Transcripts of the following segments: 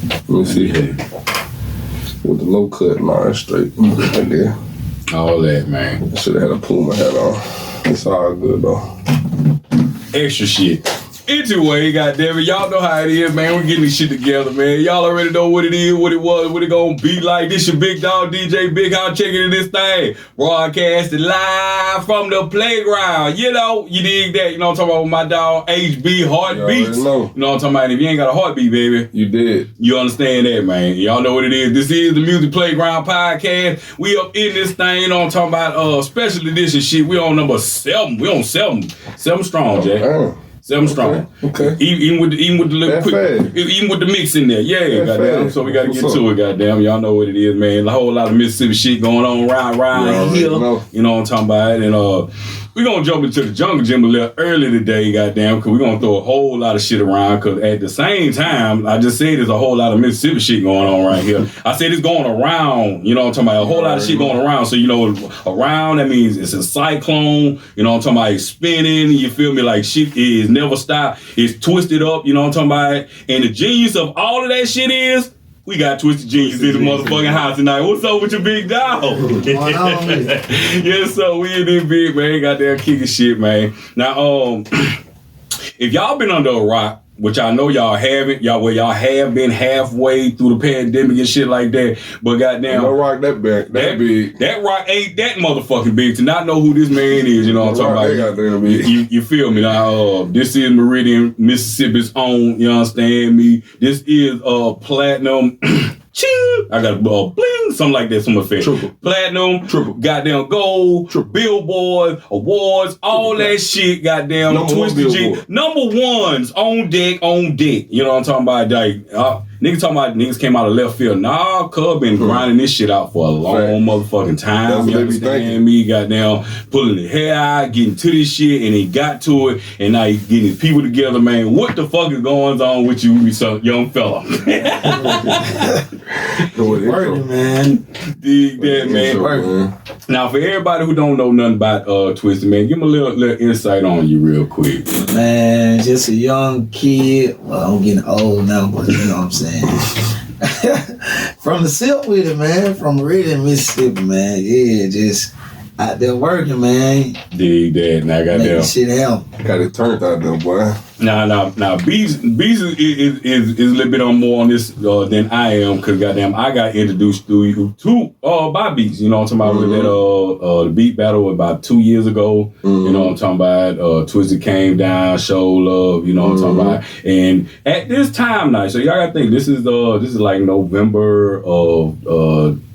Let me see here. With the low cut and all that straight. Right there. All that, man. Should have had a Puma hat on. It's all good though. Extra shit. Anyway, goddamn it, y'all know how it is, man. We're getting this shit together, man. Y'all already know what it is, what it was, what it gonna be like. This your big dog, DJ Big House, checking in this thing. Broadcasting live from the playground. You know, you dig that. You know what I'm talking about with my dog, HB Heartbeatz. You know what I'm talking about? If you ain't got a heartbeat, baby. You did. You understand that, man. Y'all know what it is. This is the Music Playground Podcast. We up in this thing, you know what I'm talking about? Special edition shit. We on number 7. We on 7. 7 strong, Jay. Damn. 7 strong. Okay. Even with the little quick, even with the mix in there. Yeah, goddamn. So we gotta get to it, goddamn. Y'all know what it is, man. A whole lot of Mississippi shit going on around here. You know what I'm talking about? And we gonna jump into the jungle gym a little early today, goddamn, because we gonna throw a whole lot of shit around. Because at the same time, I just said there's a whole lot of Mississippi shit going on right here. I said it's going around. You know what I'm talking about? A whole lot of shit going around. So you know, around that means it's a cyclone. You know what I'm talking about? It's spinning. You feel me? Like shit is never stopped. It's twisted up. You know what I'm talking about? And the genius of all of that shit is, we got Twysted Genius in the motherfucking house tonight. What's up with your big dog? Yes, so we in this big, man. Goddamn kicking shit, man. Now, if y'all been under a rock, which I know y'all haven't, y'all have been halfway through the pandemic and shit like that, but goddamn, no rock that big, that rock ain't that motherfucking big to not know who this man is. You know what I'm talking about? You feel me? Now, this is Meridian, Mississippi's own. You understand me? This is platinum. Ching! I got a bling, something like that, some effect. Triple. Platinum, triple, goddamn gold, triple. Billboard, awards, all triple. That shit, goddamn. Twysted Genius. Number ones on deck. You know what I'm talking about? Like, niggas came out of left field. Nah, Cub been grinding this shit out for a long motherfucking time. You understand me? Goddamn, pulling the hair out, getting to this shit, and he got to it, and now he getting his people together, man. What the fuck is going on with you, young fella? Working, man. Dig that, man. Now, for everybody who don't know nothing about Twysted, man, give me a little insight on you real quick. Man, just a young kid. Well, I'm getting old now, but you know what I'm saying. From the Sipp with it, man. From Meridian, Mississippi, man. Yeah, just out there working, man. Dig that. Now, goddamn. Shit happen. Got it turned out there, boy. Now, Beats is a little bit on more on this than I am, because goddamn, I got introduced to by Beats. You know what I'm talking about? With that the beat battle about 2 years ago. You know what I'm talking about? Twysted came down, show love. You know what I'm talking about? And at this time now, so y'all gotta think this is like November of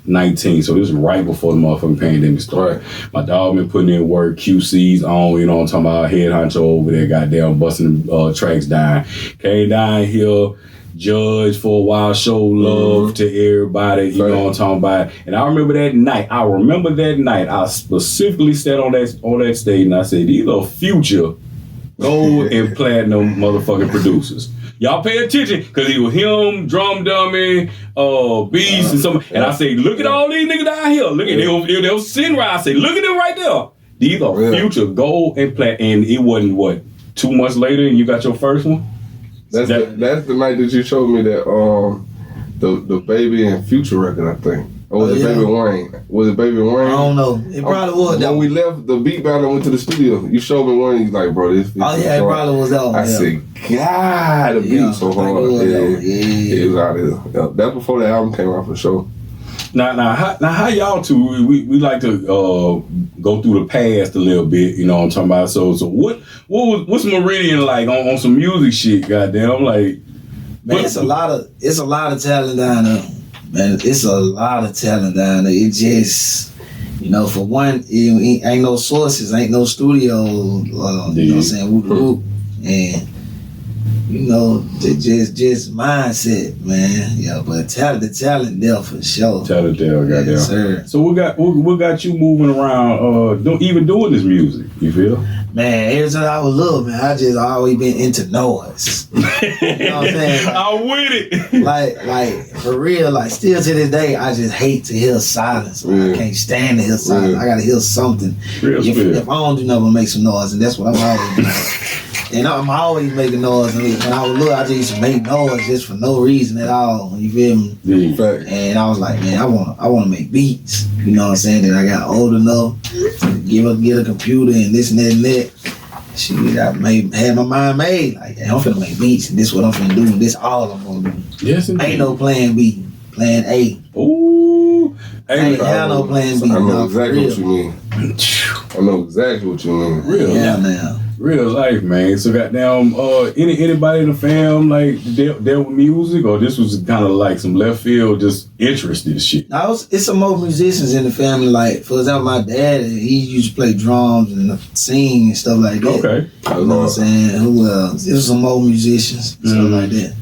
19, so this is right before the motherfucking pandemic started. Right. My dog been putting in work, QC's on, you know what I'm talking about, head honcho over there, goddamn busting tracks down. Came down here, judge for a while, show love to everybody, you know what I'm talking about. And I remember that night, I specifically sat on that stage and I said, these are future gold and platinum motherfucking producers. Y'all pay attention, because it was him, Drum Dummy, Beast, and some. And I say, look at all these niggas down here. Look at them. They was sitting right. I say, look at them right there. These are future gold and platinum. And it wasn't, what, 2 months later and you got your first one? That's the night that you showed me that the Baby and Future record, I think. Or was it Baby Wayne? Was it Baby Wayne? I don't know. It probably was. When we left the beat battle and went to the studio, you showed me one and he's like, bro, this. Oh, yeah, it probably was that one. I said, God, the beat so hard. It was out here. Yeah, that's before the album came out for sure. Now, how y'all two, we like to go through the past a little bit, you know what I'm talking about? So what's Meridian like on some music shit, goddamn? Like, man, it's a lot of talent down there. Man, it's a lot of talent down there. It just, you know, for one, it ain't no sources, ain't no studio, you know what I'm saying, whoop. And, you know, just mindset, man. Yeah, but the talent there for sure. Talent there, goddamn. Yes, sir. So what got you moving around, even doing this music, you feel? Man, ever since I was little, man, I just always been into noise. You know what I'm saying? I'm with it. Like for real, like still to this day, I just hate to hear silence. I can't stand to hear silence. I gotta hear something. If I don't do nothing but make some noise, and that's what I'm always doing. And I'm always making noise. And when I was little, I just used to make noise just for no reason at all. You feel me? Yeah. And I was like, man, I wanna make beats. You know what I'm saying? Then I got old enough to get a computer and this and that and that. Shit, I had my mind made. Like, I'm finna make beats, and this is what I'm finna do, and this all I'm gonna do. Yes, indeed. Ain't no plan B, plan A. Ooh. Ain't have no plan B. I know exactly what you mean. I know exactly what you mean. Real. Yeah, now. Real life, man. So goddamn, anybody in the fam like dealt with music, or this was kind of like some left field, just interested shit? Now it's some more musicians in the family. Like for example, my dad, he used to play drums and sing and stuff like that. Okay. You know what I'm saying? Who else? There was some more musicians, stuff like that.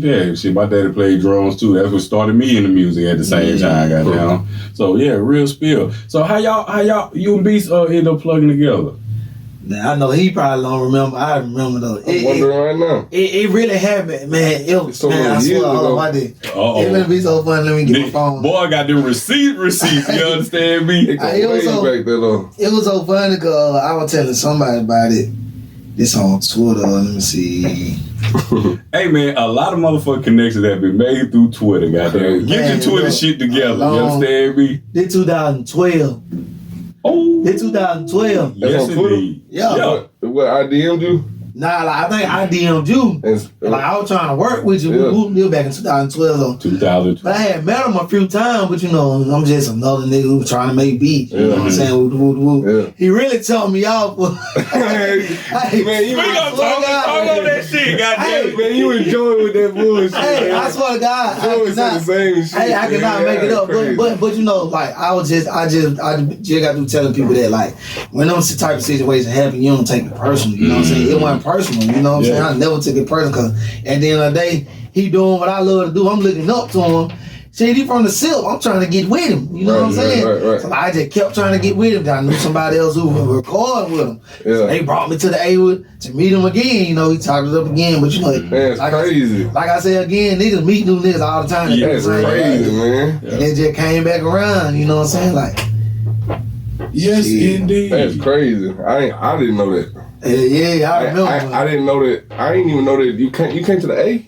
Yeah, shit. My daddy played drums too. That's what started me in the music at the same time. Goddamn. So yeah, real spill. So how y'all you and Beats end up plugging together? Now, I know he probably don't remember. I remember though. I'm wondering right now. It really happened, man. So man, I swear, ago. I did. It would be so fun. Let me get my phone. Boy, I got the receipts. You understand me? It was so funny because I was telling somebody about it. This on Twitter. Let me see. Hey man, a lot of motherfucking connections have been made through Twitter. Goddamn, get your Twitter shit together. You understand me? This 2012. Oh, This 2012. yes indeed. Yeah. What I DM'd you? Nah, like, I think I DM'd you. Like I was trying to work with you. Yeah. We lived back in 2012. 2012. But I had met him a few times, but you know, I'm just another nigga who was trying to make beats. You know what I'm saying? Woo. He really told me off. Man, you talk on that shit, goddamn. Man, you enjoy with that bullshit. Hey, I swear to God, I cannot make it up. But you know, like I just got through telling people that like when those type of situations happen, you don't take it personal. You know what I'm saying? It wasn't personal. You know what I'm saying? I never took it personal because at the end of the day, he doing what I love to do. I'm looking up to him. Shit, he from the Sipp. I'm trying to get with him. You know what I'm saying? Right. So I just kept trying to get with him. I knew somebody else who would record with him. Yeah. So they brought me to the A to meet him again. You know, he talked it up again. But you know, that's crazy. Like I said again, niggas meet new niggas all the time. Yeah, that's crazy, man. And it just came back around. You know what I'm saying? Like, yes, indeed. That's crazy. I didn't know that. Yeah, I remember. I didn't know that. I didn't even know that you came to the A.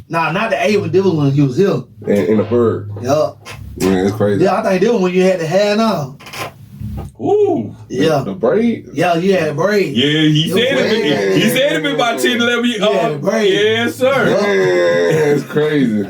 Nah, not the A, but this was when you was here. In the bird. Yeah. Yeah, it's crazy. Yeah, I think this was when you had the hair now. Ooh. Yeah. The braid? Yeah, you had braid. Yeah, he said it been about 10, 11 years. Yes, sir. Man, it's crazy.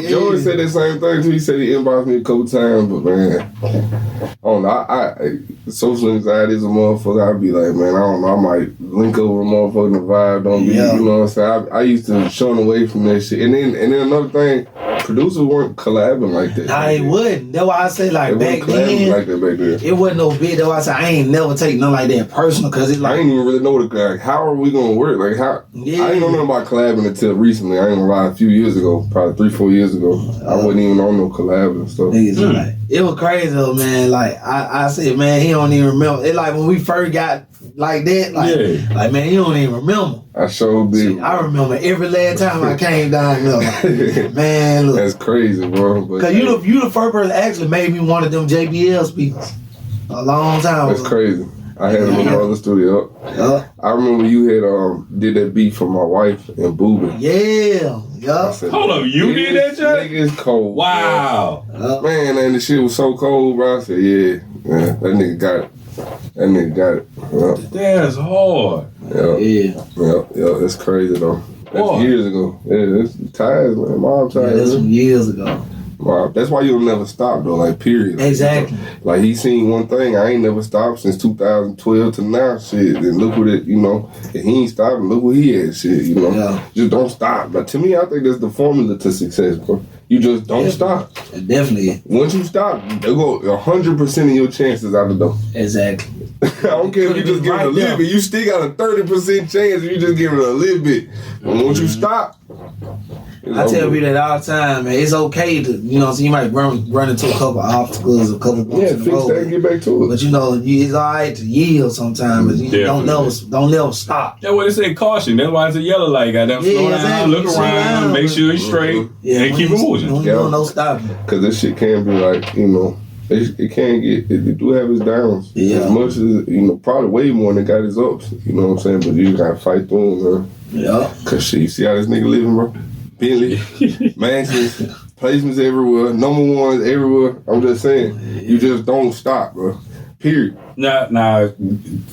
Joey said the same thing too. He said he inboxed me a couple times, but man, I don't know. I social anxiety is a motherfucker. I'd be like, man, I don't know. I might link over a motherfucker and the vibe don't be, you know what I'm saying? I used to shun away from that shit. And then another thing, producers weren't collabing like that. Nah, they wouldn't. That's why I say like they back then, like that back then. it wasn't no big. That's why I say I ain't never take nothing like that personal because it's like I ain't even really know like how are we gonna work? Like how I didn't know nothing about collabing until recently. I ain't gonna lie, a few years ago, probably 3-4 years ago. I wasn't even on no collab and stuff. Like, it was crazy though, man. Like I said, man, he don't even remember. It like when we first got like that, like man, he don't even remember. I sure did. I remember every last time I came down there. Like, man, look, that's crazy, bro. Because you the first person that actually made me one of them JBL speakers a long time ago. That's crazy. I had him in my other studio. I remember you had did that beat for my wife and Boobie. Yeah. Said, hold up, you did that, Chuck? Nigga is cold. Wow. Man, and the shit was so cold, bro. I said, yeah, that nigga got it. Yeah. That's hard. Yeah, that's crazy though. That's years ago. Yeah, it's ties, man. Mom ties. Yeah, that's some years ago. Wow. That's why you'll never stop though, like period. Exactly. Like he seen one thing, I ain't never stopped since 2012 to now, shit. And look what it, and he ain't stopping, look what he had, shit, Just don't stop. But to me, I think that's the formula to success, bro. You just don't stop. Definitely. Once you stop, they'll go 100% of your chances out the door. Exactly. I don't care if you just give it a little bit. You still got a 30% chance if you just give it a little bit. But once you stop, I tell people that all the time, man. It's okay to, you know, so you might run into a couple obstacles, a couple bumps in the fix road, that and get back to it. But you know, it's all right to yield sometimes, but you don't never stop. That's what it say, caution. That's why it's a yellow light. Goddamn, slow down, look around, make sure you're straight, and keep it moving. No stopping. Because this shit can be like, you know, it can get, it do have its downs. Yeah. As much as, you know, probably way more than it got its ups. You know what I'm saying? But you gotta fight through them, man. Yeah. Because shit, you see how this nigga living, bro? Bentley, mansions, placements everywhere, number ones everywhere. I'm just saying, you just don't stop, bro. Period. Now,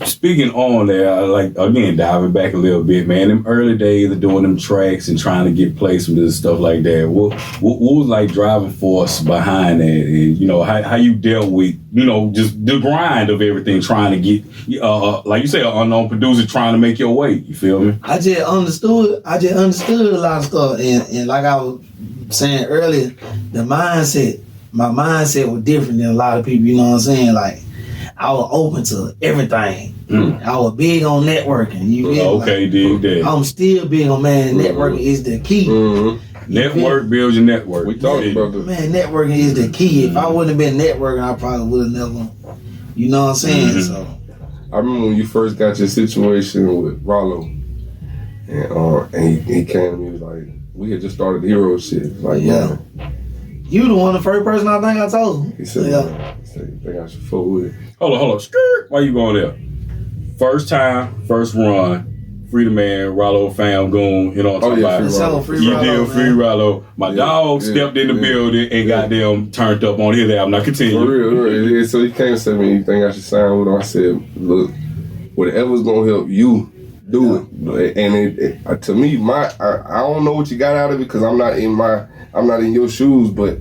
speaking on there, like, again, diving back a little bit, man, them early days of doing them tracks and trying to get placements and stuff like that, what was like driving force behind that? And, you know, how you dealt with, you know, just the grind of everything, trying to get, like you say, an unknown producer trying to make your way, you feel me? I just understood a lot of stuff. And like I was saying earlier, my mindset was different than a lot of people, you know what I'm saying? Like, I was open to everything. I was big on networking. You feel dig that. I'm still big on, man, networking is the key. Network builds your network. We talked about this. Man, networking is the key. If I wouldn't have been networking, I probably would have never, you know what I'm saying? So I remember when you first got your situation with Rollo, and he came to me, he was like, we had just started the hero shit. Like, man. You the first person I think I told him. He said, man, I think I should fuck with it. Hold on. Skirt. Why you going there? First time, first run, Free the Man, Rollo fam, Goon, you know what I'm talking about? Free Rollo. My dog stepped in the building and got them turned up on his album. Now continue. For real. Yeah, so he came and said, man, you think I should sign with him? I said, look, whatever's going to help you, do it. And to me, I don't know what you got out of it because I'm not in your shoes, but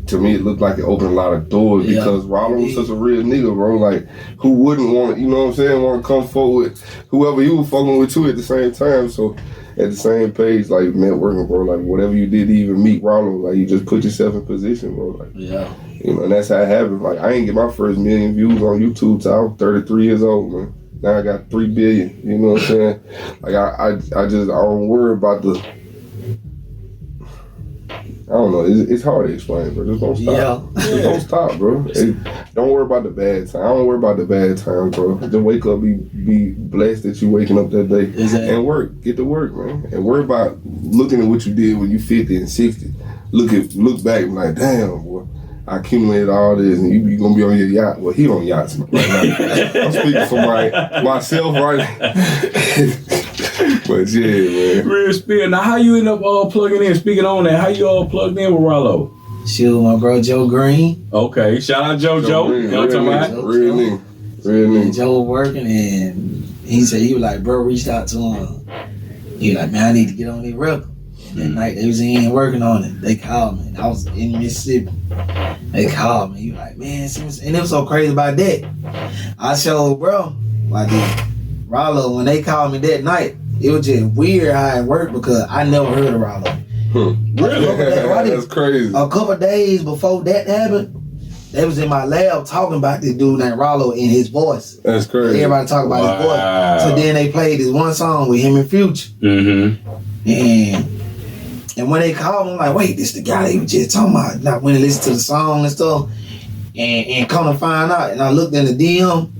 to me it looked like it opened a lot of doors because Rollo was such a real nigga, bro. Like, who wouldn't want, you know what I'm saying, want to come forward with whoever you were fucking with too at the same time. So at the same page, like, networking, bro, like whatever you did to even meet Rollo, like you just put yourself in position, bro. Like, you know, and that's how it happened. Like, I ain't get my first 1 million views on YouTube till I was 33 years old, man. Now I got 3 billion, you know what I'm saying? Like, I don't worry about I don't know. It's hard to explain, bro. Just don't stop. Just don't stop, bro. Don't worry about the bad time. I don't worry about the bad time, bro. Just wake up, be blessed that you waking up that day, and work. Get to work, man. And worry about looking at what you did when you 50 and 60. Look back and like, damn, boy, I accumulated all this, and you gonna be on your yacht. Well, he on yachts right now. I'm speaking for myself, right? But yeah, man. Real spill. Now, how you end up plugging in? Speaking on that, how you all plugged in with Rollo? Shoot, my bro Joe Green. Okay, shout out Joe. You know what I'm talking about? Real nigga. Joe was working, and he said, he was like, bro, reached out to him. He was like, man, I need to get on this record. And that night they was in working on it. They called me. I was in Mississippi. They called me. He was like, man, and it was so crazy about that. I showed, bro, like Rollo, when they called me that night, it was just weird how it worked because I never heard of Rollo. Really? That's crazy. A couple of days before that happened, they was in my lab talking about this dude named Rollo in his voice. That's crazy. Everybody talking about his voice. So then they played this one song with him and Future. And when they called me, I'm like, wait, this the guy they was just talking about. And I went and listened to the song and stuff, and come to find out, and I looked in the DM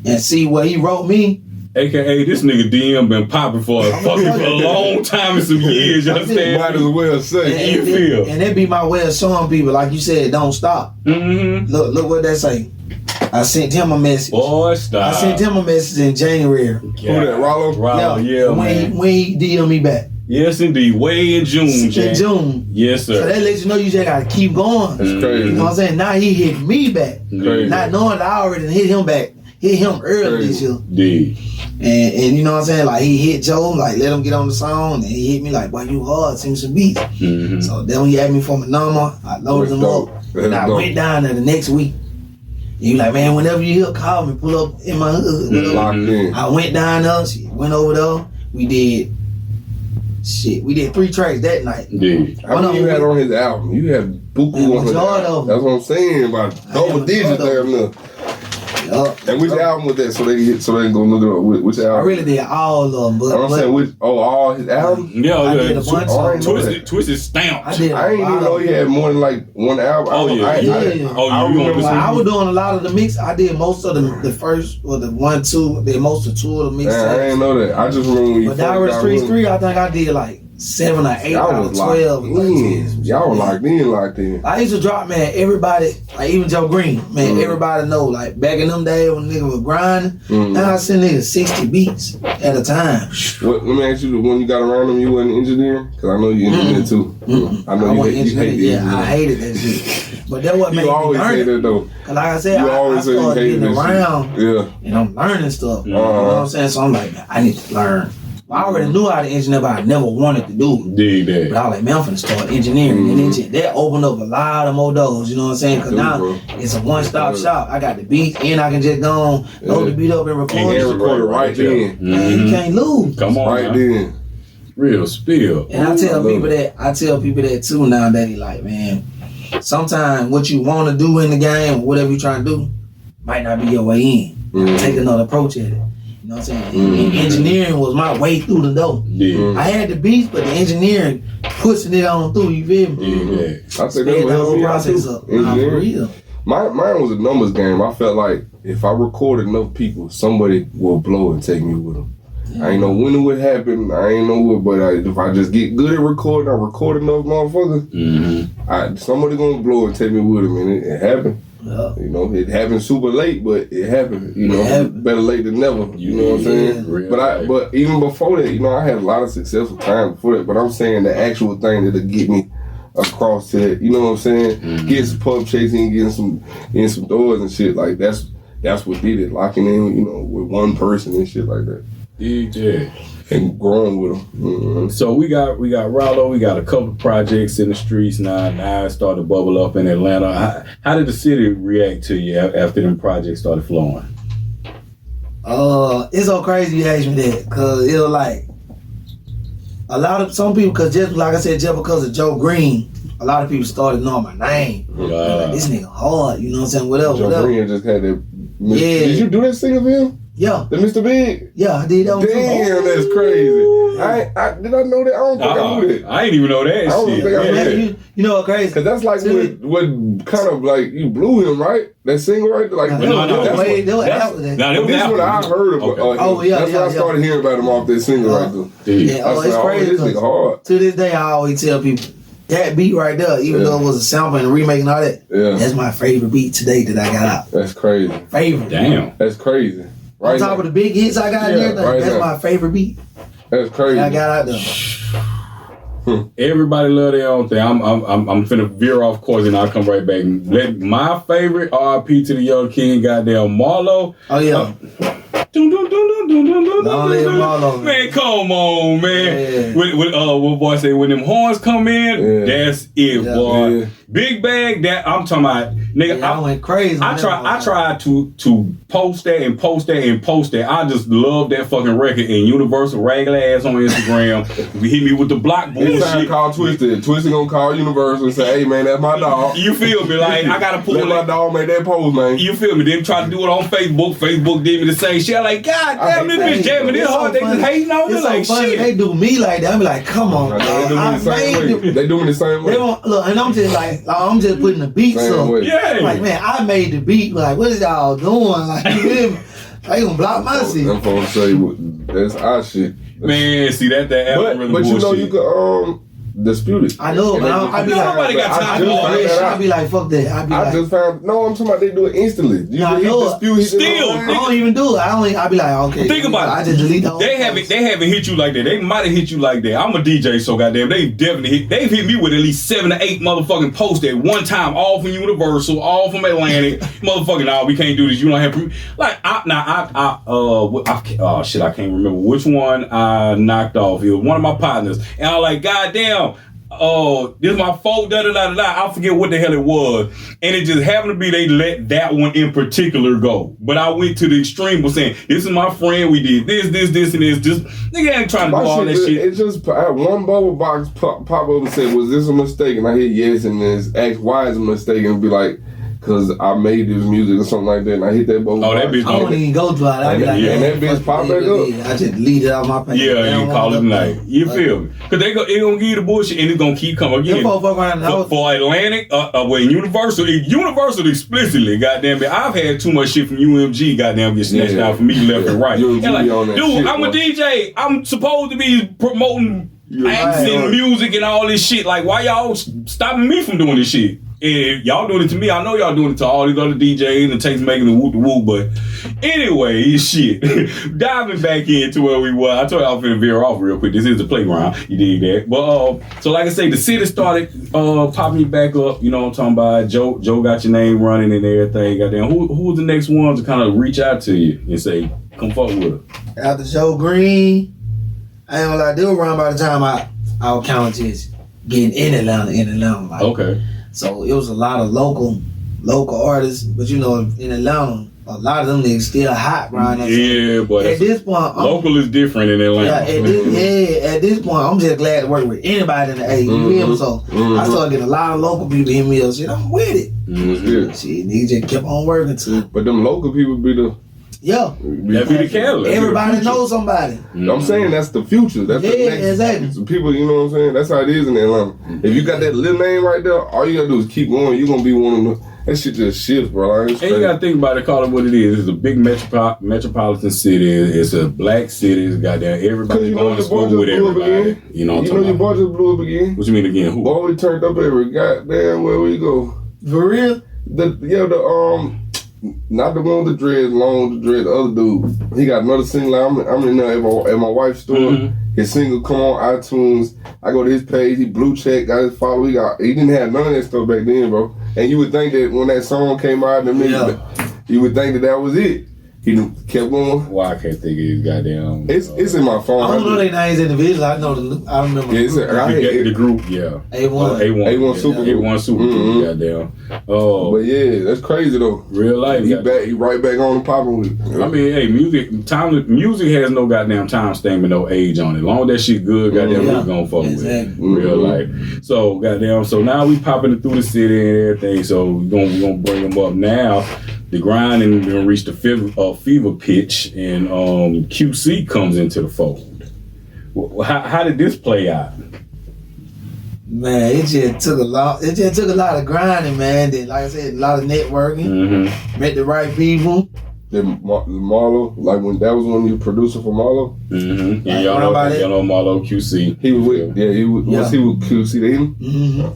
and see what he wrote me. AKA, this nigga DM been popping for a long time and some years, you understand? Might as well say. You feel? And that be my way of showing people, like you said, don't stop. Look what they say. I sent him a message. Boy, stop. I sent him a message in January. Who that, Rollo? Rollo, yeah, man. When he DM me back. Yes, indeed. Way in June, In June. Yes, sir. So that lets you know you just gotta keep going. That's crazy. You know what I'm saying? Now he hit me back. Crazy. Not knowing that I already hit him back. Hit him early this year. Indeed. And you know what I'm saying? Like, he hit Joe, like, let him get on the song, and he hit me like, boy, you hard, send me some beats. So then when he asked me for my number, I loaded him up. And I went down there the next week. And he was like, man, whenever you here, call me, pull up in my hood. Locked in. I went down there, went over there, we did 3 tracks that night. Indeed. How many you had on his album? You had buku on his album. That's what I'm saying, about double digits there. And which album was that? So they can go look it up. Which album? I really did all of them. But I'm saying all his albums? Yeah, I did a bunch of them. Twisted Stamp. I didn't even know he had more than like one album. Oh, yeah. I was doing a lot of the mix. I did most of the first, or the 1, 2, did most of 2 of the mix. I didn't know that. I just remember when you But Diary Streets 3, I think I did like 7 or 8 out of 12. Y'all were locked in. I used to drop, man, everybody, like even Joe Green, man, everybody know, like back in them days when niggas was grinding, now I send niggas 60 beats at a time. Let me ask you, when you got around them, you wasn't engineering? Because I know you engineered too. I know you hate engineering. I hated that shit. But that what made me always learn say it. that though. Cause like I said, I started getting around and I'm learning stuff. You know what I'm saying? So I'm like, man, I need to learn. I already knew how to engineer, but I never wanted to do it. But I was like, man, I'm finna start engineering. And that opened up a lot of more doors, you know what I'm saying? Because now it's a one-stop shop. I got the beat, and I can just go on, load the beat up and record it. And record it right then. Man, you can't lose. Come on, right then. Real spill. And I tell people that too nowadays, like, man, sometimes what you want to do in the game, or whatever you're trying to do, might not be your way in. Take another approach at it. You know what I'm saying? Engineering was my way through the door. I had the beats, but the engineering pushing it on through, you feel me? I said that whole process up. Engineering. Mine was a numbers game. I felt like if I recorded enough people, somebody will blow and take me with them. I ain't know when it would happen. I ain't know what, but if I just get good at recording, I record enough motherfuckers. Somebody gonna blow and take me with them, and it happened. Yeah. You know, it happened super late, but it happened. You know, better late than never. You know what I'm saying? But even before that, you know, I had a lot of successful time before that. But I'm saying the actual thing that'll get me across to that. You know what I'm saying? Getting some pub chasing, getting some doors and shit like that's what did it. Locking in, you know, with one person and shit like that. Yeah. And growing with them. So we got Rollo, we got a couple of projects in the streets now. Now it started to bubble up in Atlanta. How did the city react to you after them projects started flowing? It's so crazy you ask me that, cause it was like a lot of some people, cause just like I said, just because of Joe Green, a lot of people started knowing my name. Like, this nigga hard, you know what I'm saying? Whatever. Joe Green just had that. Did you do that single for him? Yeah. The Mr. Big? Yeah, I did that one too. Damn, that's crazy. Did I know that? I don't think I knew that. I ain't even know that shit. I don't think I knew that. You know what crazy? Because that's like what kind of like, you blew him, right? That single right there? Like, This is what I heard about. Okay. That's when I started hearing about him off that single right there. Yeah, it's crazy. This nigga hard. To this day, I always tell people, that beat right there, even though it was a sample and a remake and all that, that's my favorite beat today that I got out. That's crazy. Favorite. Damn. That's crazy. Right on top of the big hits I got in there, that's my favorite beat. That's crazy. I got out there. Everybody love their own thing. I'm finna veer off course and I'll come right back. My favorite RIP to the Young King, goddamn Marlo. Oh yeah. Man, come on, man. What boy say, when them horns come in, that's it, boy. Yeah. Big Bag, that I'm talking about, nigga. I went crazy. I tried to post that and post that and post that. I just love that fucking record. And Universal regular ass on Instagram. Hit me with the block bullshit. This time call Twysted. Twysted gonna call Universal and say, hey man, that's my dog. You feel me? Like I gotta pull my dog made that post, man. You feel me? Then try to do it on Facebook. Facebook did me the same shit. I'm like, God damn, this bitch jamming this hard. They just hating on me like shit. They do me like that. I'm like, come on. They do me the same way. Look, and I'm just like, I'm just putting the beats up. Yeah. Like, man, I made the beat. Like, what is y'all doing? Like, you feel me? They gonna block my shit. Them folks say that's our shit. Man, see that algorithm but you know bullshit. you could dispute it. I know, but I be like, nobody got time for all that. I be like, fuck that. I'm talking about they do it instantly. I know it. Still, I don't even do it. I be like, okay. Think about it. I just delete the whole They haven't hit you like that. They might have hit you like that. I'm a DJ, so goddamn, they've hit me with at least 7 to 8 motherfucking posts at one time, all from Universal, all from Atlantic. Motherfucking, nah, we can't do this. You don't have like shit, I can't remember which one I knocked off. It was one of my partners, and I was like, goddamn. Oh, this is my fault, I forget what the hell it was. And it just happened to be they let that one in particular go. But I went to the extreme was saying, this is my friend, we did this, and this. Just nigga ain't trying to do all that shit. It just one bubble box pop up and say, was this a mistake? And I hit yes, and then ask why is a mistake, and be like, Cause I made this music or something like that, and I hit that boat. Oh, that bitch. I don't even go to it. I be like, and that bitch pop back up. I just leave it out my pants. Yeah, you call it night. You feel me? Cause they gonna give you the bullshit, and it's gonna keep coming again. For Atlantic, well, Universal explicitly, goddamn it. I've had too much shit from UMG, goddamn, get snatched out from me left and right. And like, dude, I'm a DJ. I'm supposed to be promoting acts and music and all this shit. Like, why y'all stopping me from doing this shit? And y'all doing it to me. I know y'all doing it to all these other DJs and taste-making the woo-woo. But anyway, shit. Diving back into where we were. I told y'all I'm finna veer off real quick. This is the playground. You dig that? But so like I say, the city started popping you back up. You know what I'm talking about? Joe got your name running and everything. Goddamn. Who was the next ones to kind of reach out to you and say, come fuck with her? After Joe Green, I ain't gonna lie, they were around by the time I was counting just getting in Atlanta. Like, okay. So it was a lot of local artists, but you know, in Atlanta, a lot of them niggas still hot around that. Yeah, but at this point, local is different in Atlanta. At this point, I'm just glad to work with anybody in the A. You feel me? So I started getting a lot of local people in me. Shit, I'm with it. Shit, niggas just kept on working to it. But them local people be the that be the catalyst. Everybody knows somebody. I'm saying that's the future. That's the next exactly. So people, you know what I'm saying? That's how it is in Atlanta. If you got that little name right there, all you gotta do is keep going. You're gonna be one of them. That shit just shifts, bro. And you gotta think about it, call it what it is. It's a big metropolitan city. It's a black city. It's goddamn everybody going to school with everybody. You know what I'm talking about? your boy just blew up again. What you mean again? Who? Boy, we turned up every goddamn where we go. For real? Not the one with the dreads, long the dread, the other dude. He got another single. I'm in there at my wife's store. His single come on iTunes. I go to his page. He blue check, got his follow. He didn't have none of that stuff back then, bro. And you would think that when that song came out in the minute, you would think that was it. He kept going. Why I can't think of his goddamn. It's in my phone. I don't know their names individually. I remember. Yeah, the group. Yeah. A1 Super. A1 Super Group. Goddamn. Oh. But yeah, that's crazy though. Real life. He right back on the popping with it. I mean, hey, music has no goddamn time stamp and no age on it. As long as that shit good, goddamn, we gonna fuck with it. Real life. So goddamn. So now we popping it through the city and everything. So we gonna bring them up now. The grind and gonna reach the fever pitch, and QC comes into the fold. How did this play out? Man, it just took a lot of grinding, man. Then, like I said, a lot of networking. Met the right people. Then Marlo, like when that was when you producer for Marlo. Yeah, y'all know Marlo QC. He was with, was he with QC then?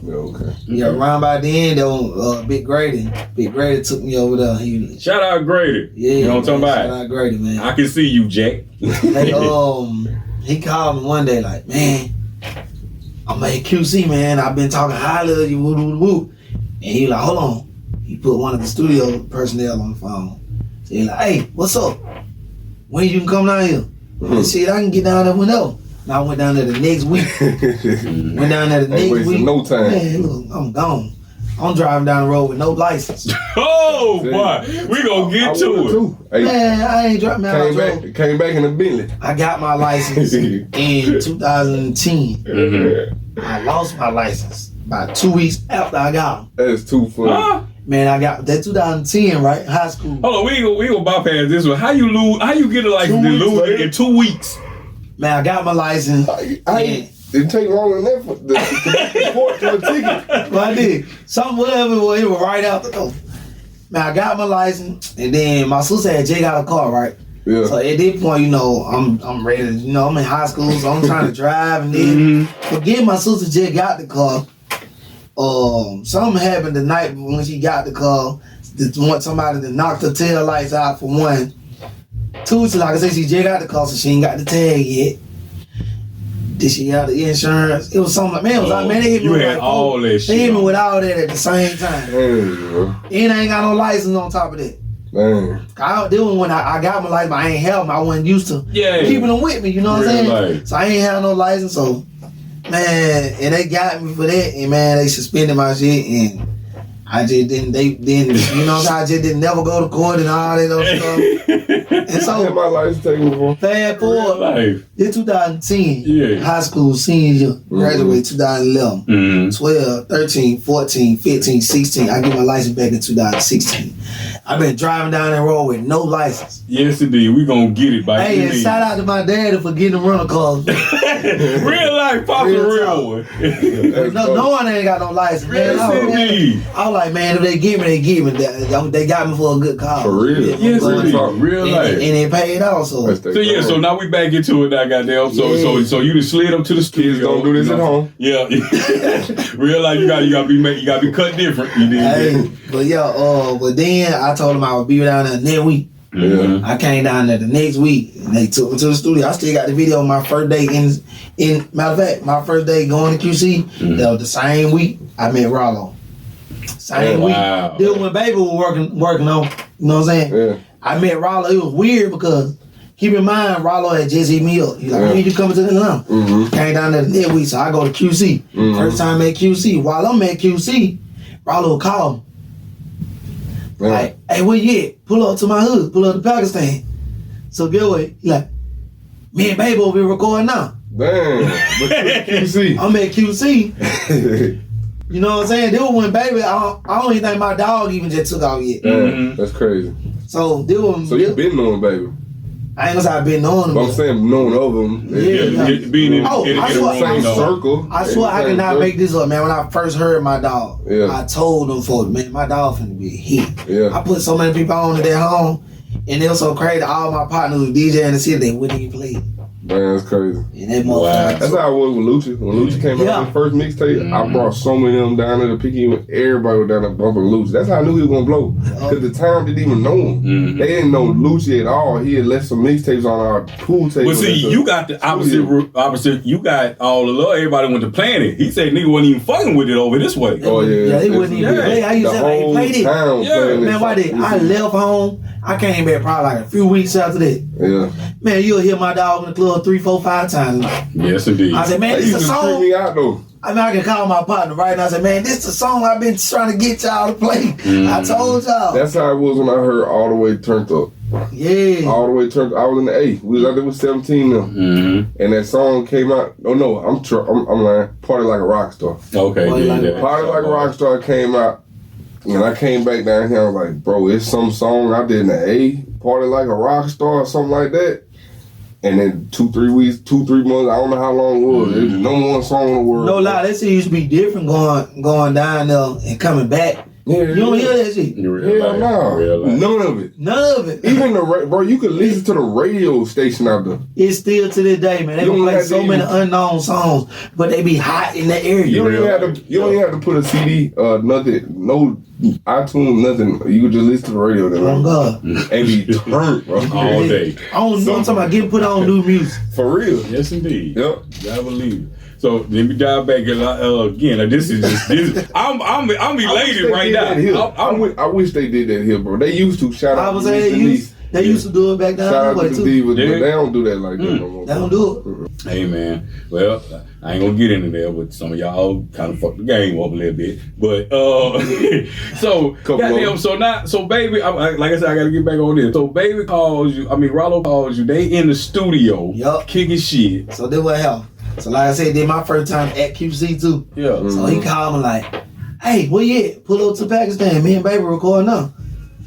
Okay. Yeah, around by then, though, Big Grady. Big Grady took me over there. Shout out Grady. Yeah, you know what I'm talking about? Shout out Grady, man. I can see you, Jack. He called me one day like, man, I'm at QC, man. I've been talking highly of you, woo, woo, woo. And he like, hold on. He put one of the studio personnel on the phone. So he like, hey, what's up? When you can come down here? I said, I can get down there whenever. And I went down there the next week. No time. Man, look, I'm gone. I'm driving down the road with no license. Oh, boy. We gonna get to it. Hey, man, I ain't driving. Came back in the Bentley. I got my license in 2010. I lost my license about 2 weeks after I got them. That's too funny. Man, I got that 2010, right? High school. Hold on, we gonna bypass this one. How you get a license and lose it in 2 weeks? Man, I got my license. It take longer than that for the ticket. Well, I did. Whatever, it was right out the door. Man, I got my license, and then my sister had just got a car, right? Yeah. So at this point, I'm ready to, I'm in high school, so I'm trying to drive, and then forget my sister just got the car. Something happened the night when she got the car. Want somebody to knock her tail lights out for one. Two, so like I said, she just got the car, so she ain't got the tag yet. Did she have the insurance? It was something like, man, they hit me with like all that shit. They hit me with all that at the same time. And I ain't got no license on top of that. Man. When I got my license, I ain't have them. I wasn't used to keeping them with me, you know what I'm saying? Life. So I ain't have no license, so man, and they got me for that, and man, they suspended my shit, and I just didn't, I just didn't never go to court and all that other stuff. And I so had my license taken before. fast forward, Life. it's 2010, Yeah. high school senior year, graduated 2011, Mm-hmm. 12, 13, 14, 15, 16. I get my license back in 2016. I've been driving down that road with no license. Yes, indeed. We gonna get it by Hey, and shout out to my daddy for getting the rental cars. real life, pop Real a real talk. one. No one ain't got no license, man. Yes, I was like, man, if they give me, they give me. They got me for a good cause. For real. Yes, But- indeed. Real and, life. and it paid off. So So yeah, so now we back into it now, goddamn. So you just slid up to the studio. Kids don't do this at home. Yeah. Real life, you gotta be cut different. You did. hey, but yeah, but then I told them I would be down there next week. Mm-hmm. I came down there the next week and they took me to the studio. I still got the video of my first day in matter of fact, my first day going to QC, that was the same week I met Rollo. Same week. Wow. This when Baby was working on, you know what I'm saying? Yeah. I met Rollo. It was weird because keep in mind Rollo had just hit me up. He's like, when you coming to the lamp? Came down there the next week, so I go to QC. First time at QC. While I'm at QC, Rollo called me. Like, hey, where you at? Pull up to my hood. Pull up to Pakistan. So get away. He like, me and Baby over here recording now. Damn. But QC. I'm at QC. You know what I'm saying? This was when Baby, I don't even think my dog even just took off yet. Damn, that's crazy. So this was, So you been knowing, baby. I ain't gonna say I've been knowing him. But I'm saying knowing of them. Yeah. Being in, Oh, in I the swear- room, I Same though. circle. I swear I cannot make this up, man. When I first heard my dog, Yeah. I told them folks, man, my dog finna be a hit. Yeah. I put so many people on at their home, and it was so crazy. All my partners who DJ in the city, they wouldn't even play it. Man, that's crazy. And that Wow. motherfucker. That's how I was with Lucci. When Lucci came Yeah. out with his first mixtape, I brought so many of them down there to pick him. Everybody was down there bumping Lucci. That's how I knew he was gonna blow. Cause the town didn't even know him. They didn't know Lucci at all. He had left some mixtapes on our pool table. But see, you got the opposite. You got all the love. Everybody went to Planet. He said nigga wasn't even fucking with it over this way. Oh yeah. Yeah, he wouldn't even play. I used The to say, whole hey, played it. town Yeah, playing Man, this why did shit. I left home? I came back probably like a few weeks after that. Yeah. Man, you'll hear my dog in the club 3, 4, 5 times. Yes, indeed. I said, man, They this used is a to treat song. me out though. I mean, I can call my partner right now and say, man, this is a song I've been trying to get y'all to play. I told y'all. That's how it was when I heard All the Way Turned Up. Yeah. All the Way Turned Up. I was in the A. We was out there with 17 now. And that song came out. Oh no, I'm lying. Party Like a Rock Star. Okay, Boy, yeah, like- yeah. Party Like a Rock Star came out. And I came back down here, I was like, bro, it's some song I did in the A, Party Like a Rock Star or something like that. And then 2-3 weeks, 2-3 months, I don't know how long it was. It was the number one song in the world. No lie, that shit used to be different going down there and coming back. Yeah, You don't hear that shit? Hell no. None of it. None of it. Even bro, you could listen to the radio station out there. It's still to this day, man. They You can don't play have to so many even- unknown songs, but they be hot in that area. You don't even have to put a CD, nothing, no iTunes, nothing. You could just listen to the radio then. Oh God. And be turned, bro. All day. I don't know. I'm talking about getting put on new music. For real. Yes, indeed. Yep. I believe it. So let me dive back again. This is I'm elated right now. I wish they did that here, bro. They used to. Shout I out was to saying they used to do it back Shout down out that to way the too. divas, but they don't do that like that no more. They don't do it. Hey man, well I ain't gonna get into there, but some of y'all kind of fucked the game up a little bit. But so goddamn, so baby, like I said, I gotta get back on this. So baby calls you. I mean, Rollo calls you. They in the studio, Yup. kicking shit. So this what happened. So like I said, did my first time at QC too. Yeah. So he called me like, hey, where you at? Pull up to Pakistan. Me and baby recording now.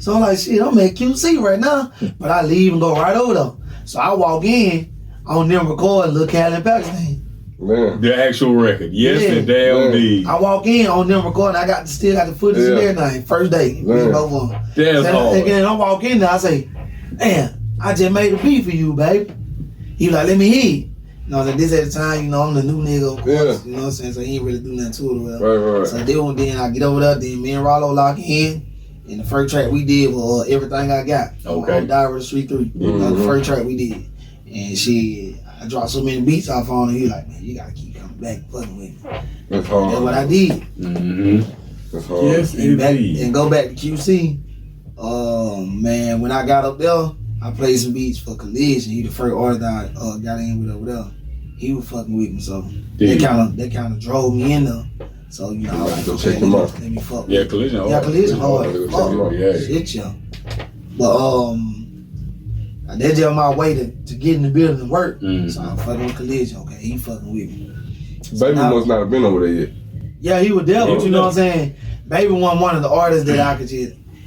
So I'm like, shit, I'm at QC right now. But I leave and go right over there. So I walk in, on them recording Lil Cali in Pakistan. Man. The actual record. Yes, Yeah. the damn deed. I walk in on them recording. I still got the footage Yeah. and everything. First day. Man. Both of them. That's hard. And then I walk in there, I say, man, I just made a beat for you, baby. He was like, let me hear it. You know, like this at the time, you know, I'm the new nigga, of course. Yeah. You know what I'm saying? So he ain't really do nothing to it or whatever. Right. So then I get over there, then me and Rollo lock in. And the first track we did was Everything I Got. Okay. On Diary Street 3. The first track we did. And I dropped so many beats off on him. He like, man, you gotta keep coming back fucking with me. That's hard. That's what I did. Mm-hmm. That's hard. Yes, indeed. And go back to QC. Man, when I got up there, I played some beats for Collision. He the first artist I got in with over there. He was fucking with me, so they kind of drove me in there. So you know, I was like, Go okay, check him out. let me fuck. Yeah, Collision. Yeah, Collision hard. Check him Oh, out. Yeah. shit, yeah. But That's just my way to get in the building and work. So I'm fucking with Collision. Okay, he fucking with me. So Baby must not have been over there yet. Yeah, he was there, but you know what I'm saying? Baby wasn't one of the artists that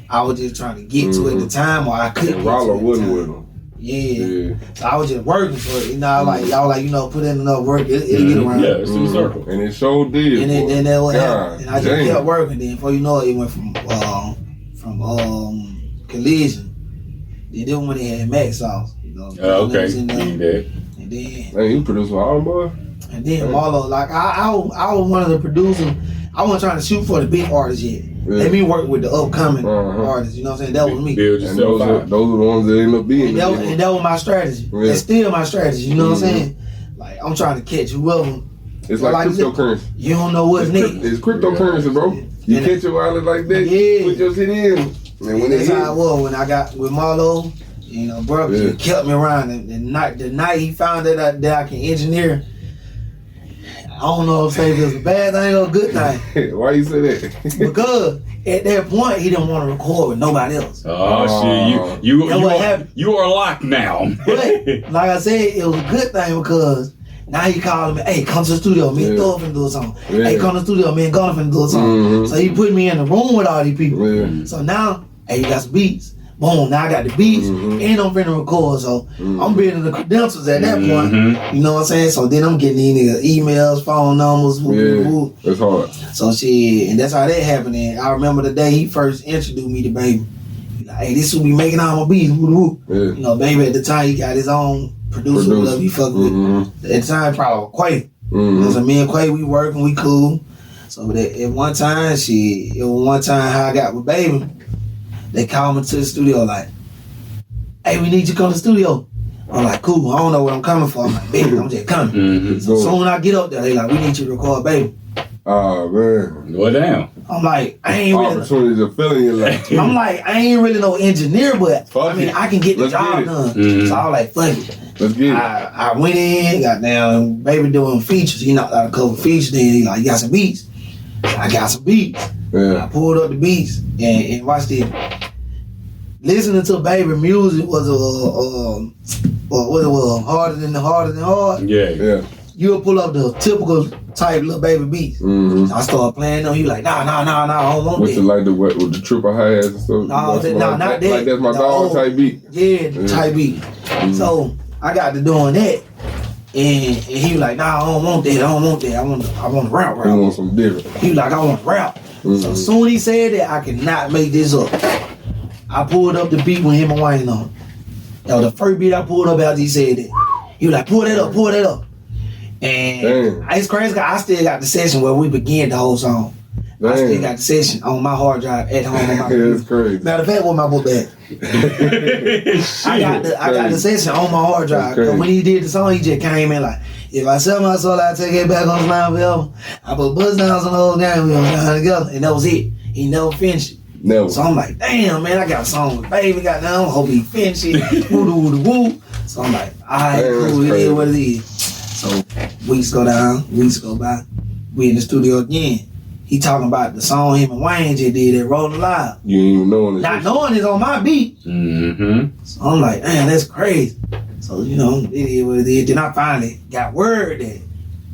I was just trying to get to at the time, or I couldn't. And Rollo wasn't with him. Yeah. So I was just working for it. You know, y'all like, you know, put in enough work, it'll get around. Yeah, it's in a circle. And it sure did. And then that what happened. And I just kept working. Then before you know it, went from Collision. Then when they had Max Sauce, you know. Okay. And then Hey, you produced for all boy? And then Marlo, like I was one of the producers. I wasn't trying to shoot for the big artists yet. Let me work with the upcoming artists. You know what I'm saying? That was me. Build yourself and those are the ones that end up being. And that was my strategy. Yeah. That's still my strategy. You know what I'm saying? Like I'm trying to catch whoever. It's like cryptocurrency. You don't know what's next. It's cryptocurrency, bro. You catch your wallet like that. Put your shit in. And when that's how it was when I got with Marlo. You know, bro, he kept me around. And the night he found that I can engineer. I don't know if it was a bad thing or a good thing. Why you say that? Because at that point he didn't want to record with nobody else. Oh shit! You are locked now. But like I said, it was a good thing because now he calling me, hey, come to the studio, me and Thor finna do a song. Hey, come to the studio, me and Gunna finna do a song. So he put me in the room with all these people. So now, hey, you got some beats. Boom, now I got the beats and I'm finna record, so I'm building the credentials at that point. You know what I'm saying? So then I'm getting these emails, phone numbers, That's hard. So shit, and that's how that happened. And I remember the day he first introduced me to Baby. He like, hey, this will be making all my beats. You know, Baby at the time he got his own producer, whatever he fuck with. At the time probably Quay. So me and Quay, we working, we cool. So at one time, it was one time how I got with Baby. They called me to the studio like, hey, we need you to come to the studio. I'm like, cool, I don't know what I'm coming for. I'm like, baby, I'm just coming. So soon I get up there, they like, we need you to record Baby. Oh, man. Go down. I'm like, I ain't really... Opportunities are filling your life. I'm like, I ain't really no engineer, but I can get the job done. So I was like, fuck it. Let's get it. I went in, got down, Baby doing features. He knocked out a couple features, then he like, you got some beats? I got some beats. I pulled up the beats and watched it. Listening to Baby music was harder than hard. Yeah. You'll pull up the typical type Lil Baby beats. I started playing them. He like, nah, I don't want that. With the triple hi-hats and stuff? Not that. Like that's my dog type beat? Yeah, the type beat. So I got to doing that. And he was like, nah, I don't want that. I want to rap. He want something different. He was like, I want to rap. So soon he said that, I cannot make this up. I pulled up the beat with him and Wayne on. That was the first beat I pulled up after he said that. He was like, pull that up. And it's crazy because I still got the session where we began the whole song. I still got the session on my hard drive at home. On my That's crazy. Matter of fact, with my book bag. I got the session on my hard drive. Because when he did the song, he just came in like, if I sell my soul, I take it back on slime forever. I put buzz downs on the whole game, we gonna shine together. And that was it. He never finished it. Never. So I'm like, damn, man, I got a song with Baby, goddamn, hope he finish it. Woo. So I'm like, alright, cool, it is what it is. So weeks go by, we in the studio again. He talking about the song him and Wayne just did at Rolling Loud. You ain't even knowing it. Not knowing it's on my beat. So I'm like, damn, that's crazy. So, you know, it is what it is. Then I finally got word that,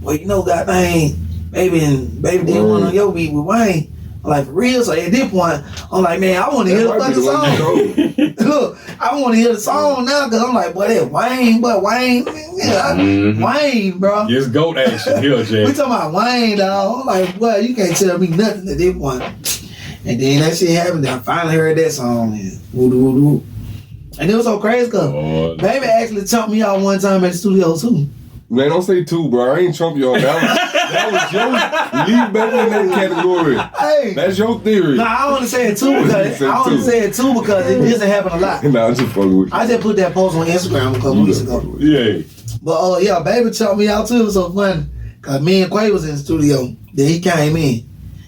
well, you know, goddamn, Baby did one on your beat with Wayne. I'm like, for real? So at this point, I'm like, man, I want to hear the fucking song. Look, I want to hear the song now because I'm like, boy, that Wayne, Wayne, bro. It's GOAT action here, Jay. We talking about Wayne, dog. I'm like, boy, you can't tell me nothing at this point. And then that shit happened. I finally heard that song. And it was so crazy because Baby actually chumped me out one time at the studio too. Man, don't say two, bro. I ain't chump you on that was your leave Baby in that category. Hey, that's your theory. No, I want to say it too because it doesn't happen a lot. Nah, I'm just fucking with you. I just put that post on Instagram a couple weeks ago. Yeah. But Baby chumped me out too. It was so funny because me and Quay was in the studio. Then he came in.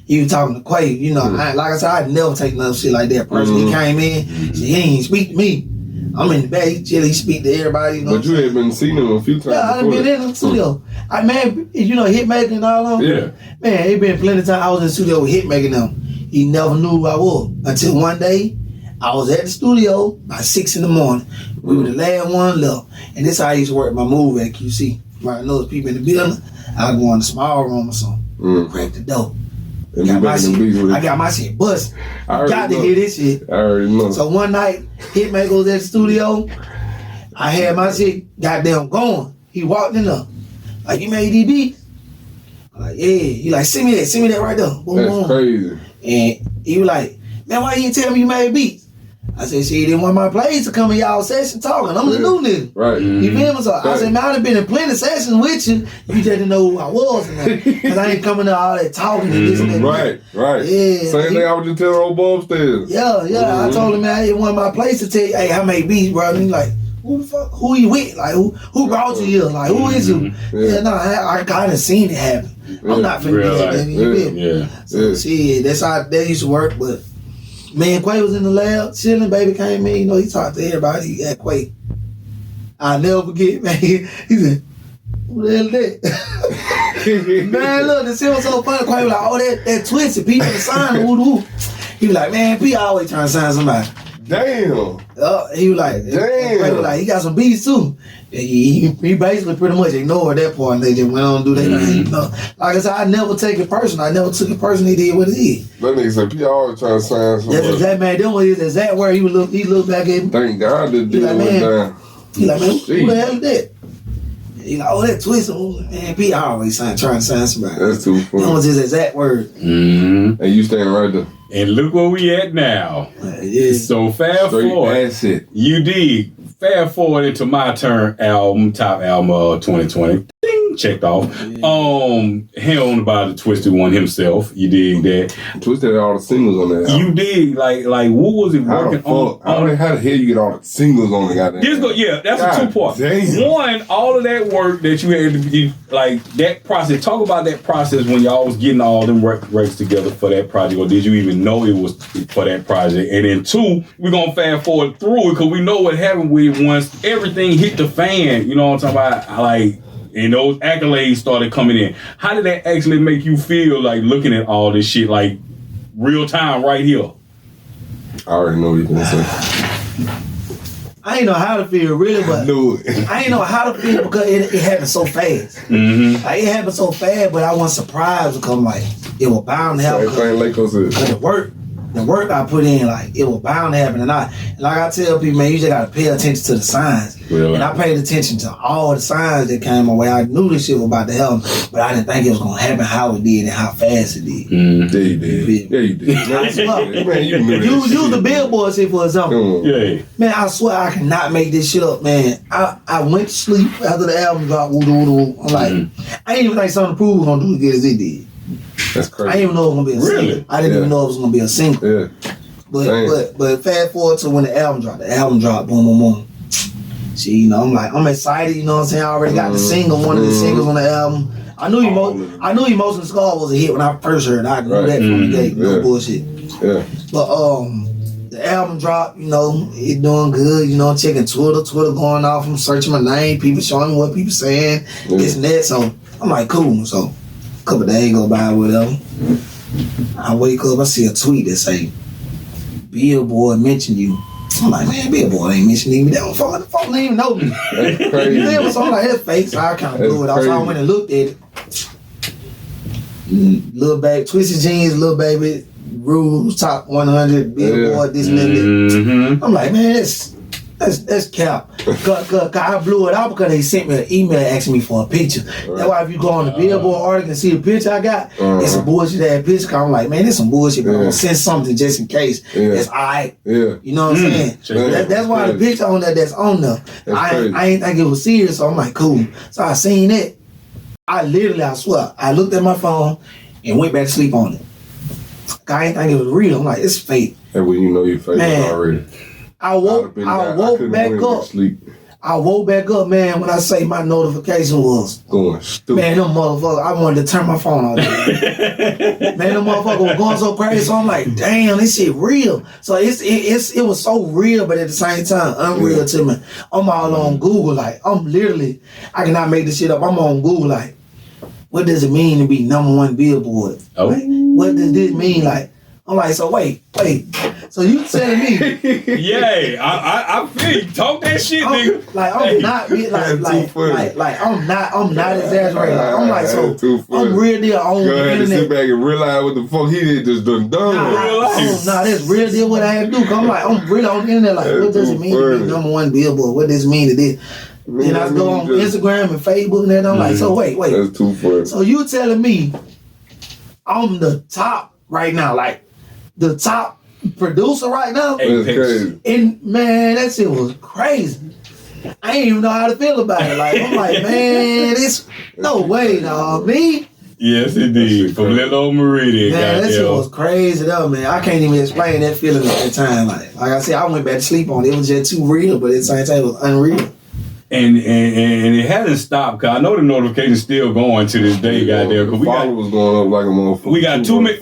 He was talking to Quay. You know, like I said, I'd never take no shit like that personally. He came in. He ain't speak to me. I'm in the back, he speak to everybody. You know but you had been seeing him a few times. Yeah, I done been in the studio. Hitmaker and all of them. Yeah. Man, it been plenty of time I was in the studio with Hitmaker them. He never knew who I was. Until one day, I was at the studio by 6 in the morning. We were the last one left. And this how I used to work my move at QC. When I know there's people in the building, I go in the small room or something. Crack the door. I got my shit bust. Got to hear this shit. I already know. So one night, Hitman goes at the studio. I had my shit goddamn going. He walked in there. Like, you made these beats? I'm like, yeah. He like, send me that right there. Boom, That's boom. crazy. And he was like, man, why you didn't tell me you made beats? I said, shit, didn't want my plays to come in y'all session talking. I'm the new nigga. Right. You feel me? So I said, man, I done been in plenty of sessions with you. You just didn't know who I was. Because I ain't coming to all that talking and this and that. Right. Yeah. Same thing I was just telling old boy upstairs. Yeah. I told him, man, I didn't want my place to tell you, hey, I made beats, bro. And he's like, who the fuck? Who you with? Like, who brought you here? Like, who is you? Yeah, no, I kind of seen it happen. I'm not finna do that, baby. You feel me? So, shit, that's how that used to work, but man, Quay was in the lab, chilling, baby came in, you know, he talked to everybody at Quay. I'll never forget, man. He said, who the hell is that? Man, look, the shit was so funny. Quay was like, oh, that Twysted, people to sign, woo. He was like, man, P always trying to sign somebody. Damn. He was like, damn. Quay was like, he got some beats too. He basically pretty much ignored that part and they just went on to do their thing. You know? Like I said, I never take it personal. I never took it personal. He did what he did. That nigga said, P always trying to sign somebody. That's exact, man. Then was his exact word. He looked back at him. Thank God this deal went down. He like, man, who the hell is that? He like, oh, that Twysted. Man, P always trying to sign somebody. That's too funny. That was his exact word. Mm-hmm. And you standing right there. And look where we at now. Yeah. So fast forward. That's it. You dig. Fast forward into my turn album, top album of 2020. Ding, checked off. He owned by the Twysted one himself. You dig that? Twysted had all the singles on that album. You dig like what was it working on? How the hell you get all the singles on the goddamn album? Yeah, that's a two-part. Damn. One, all of that work that you had to be like that process. Talk about that process when y'all was getting all them works together for that project, or did you even know it was for that project? And then two, we're gonna fast forward through it because we know what happened with it once everything hit the fan. You know what I'm talking about? Like, and those accolades started coming in. How did that actually make you feel like looking at all this shit like real time right here? I already know what you're gonna say. I ain't know how to feel really, but I ain't know how to feel because it happened so fast. Mm-hmm. Like, it happened so fast, but I wasn't surprised because like it was bound to happen. Same thing Lako said. The work I put in, like, it was bound to happen. And like I tell people, man, you just gotta pay attention to the signs. Really? And I paid attention to all the signs that came my way. I knew this shit was about to happen, but I didn't think it was gonna happen how it did and how fast it did. Mm-hmm. Yeah, you did. Yeah, you did. Man, you knew that Use the Billboard shit for example. Yeah. Man, I swear I cannot make this shit up, man. I went to sleep after the album dropped. I'm like, I didn't even think Something to Prove was gonna do as good as it did. That's crazy. I didn't even know it was gonna be a single. I didn't even know it was gonna be a single. Yeah. But fast forward to when the album dropped, boom, boom, boom. See, you know, I'm excited, you know what I'm saying? I already got the single, one of the singles on the album. I knew Emotional Scar was a hit when I first heard it. I knew that from the gate, no bullshit. Yeah. But the album dropped, you know, it doing good, you know, checking Twitter going off, I'm searching my name, people showing me what people saying, this and that. So I'm like, cool. So a couple of days go by, whatever. I wake up, I see a tweet that say, Billboard mentioned you. I'm like, man, Billboard ain't mentioning me. They don't even know me. That's crazy. You know, so I'm like, that's fake. So I kind of blew it off. So I went and looked at it. Little baby, Twysted Genius, Little Baby, Rules, Top 100, Billboard, this and that. Mm-hmm. I'm like, man, that's cap. Cause I blew it out because they sent me an email asking me for a picture. That's why if you go on the Billboard article and see the picture I got, it's a bullshit ass picture. Cause I'm like, man, this some bullshit, but I'm gonna send something just in case. It's alright. Yeah. You know what I'm saying? That's why the picture on that's on there. I ain't think it was serious, so I'm like, cool. So I seen it. I swear, I looked at my phone and went back to sleep on it. I ain't think it was real. I'm like, it's fake. And when you know you're fake already. I woke back up. I woke back up, man, when I say my notification was going stupid. Man, them motherfuckers, I wanted to turn my phone off. Man, them motherfuckers were going so crazy. So I'm like, damn, this shit real. So it was so real, but at the same time, unreal to me. I'm all on Google, like, I cannot make this shit up. I'm on Google, like, what does it mean to be #1 Billboard? Oh. Like, what does this mean? Like, I'm like, so wait. So you telling me? Yeah, I feel you. Talk that shit, nigga. Like I'm not I'm not exaggerating. Like, I'm like so I'm real deal on the internet. To sit back and realize what the fuck he did just done. Nah, that's real deal what I had to do. I'm like, I'm really on the internet. Like, what does it mean to be #1 Billboard? What does it mean to this? Then I go on Instagram and Facebook and I'm like, so wait. That's too funny. So you telling me I'm the top right now, like the top producer right now? That's crazy. And man, that shit was crazy. I didn't even know how to feel about it. Like I'm like, man, it's no way, dog. Me? Yes, indeed. From little old Meridian. Man, that shit was crazy though, man. I can't even explain that feeling at that time. Like I said, I went back to sleep on it. It was just too real, but at the same time, it was unreal. And it hasn't stopped, cause I know the notification's still going to this day, goddamn. Cause we was going up like a motherfucker. We got too many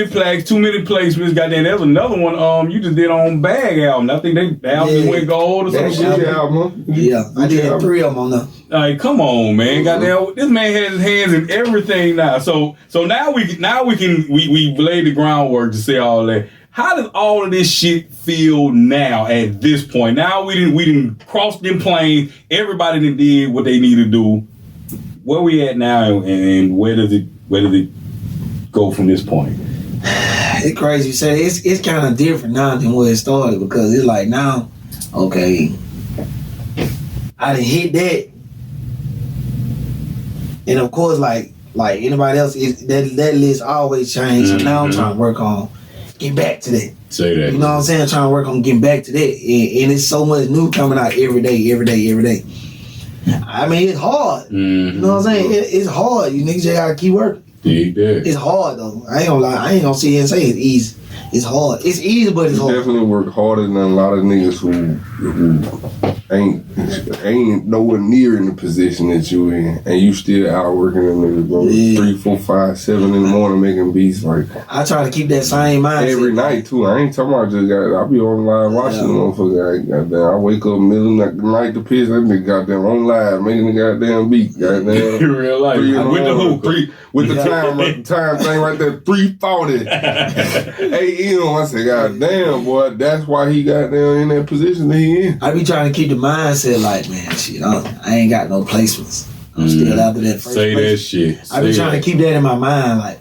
plaques, too many placements, goddamn. There's another one you just did on Bag album. I think the album went gold or something. Yeah, I did 3 of them on there. Like, come on, man, goddamn. This man has his hands in everything now. So now we laid the groundwork to say all that. How does all of this shit feel now at this point? Now we didn't cross them planes. Everybody done did what they need to do. Where we at now, and where does it go from this point? It's crazy. You say it's kind of different now than where it started, because it's like now, okay, I done hit that, and of course, like anybody else, that list always change. So now I'm trying to work on. Get back to that. Say that. You know what I'm saying? I'm trying to work on getting back to that. And it's so much new coming out every day. I mean, it's hard. You know what I'm saying? It's hard. You niggas just gotta keep working. It's hard though. I ain't gonna lie. I ain't gonna sit here and say it's easy. It's hard. It's easy, but it's hard. Definitely work harder than a lot of niggas who ain't nowhere near in the position that you in, and you still out working them niggas, bro. 3, 4, 5, 7 in the morning making beats. Like I try to keep that same mindset every night too. I ain't talking about just I be on live watching the motherfucker. Goddamn, I wake up middle of the night to piss. That nigga goddamn on live making the goddamn beat. Goddamn, real life with the hoop, with the time thing right there, 3:40 a.m. I said, God damn, boy, that's why he got down in that position that he in. I be trying to keep the mindset like, man, shit, I ain't got no placements. I'm still out there that first Say place. that shit. I be trying to keep that in my mind, like.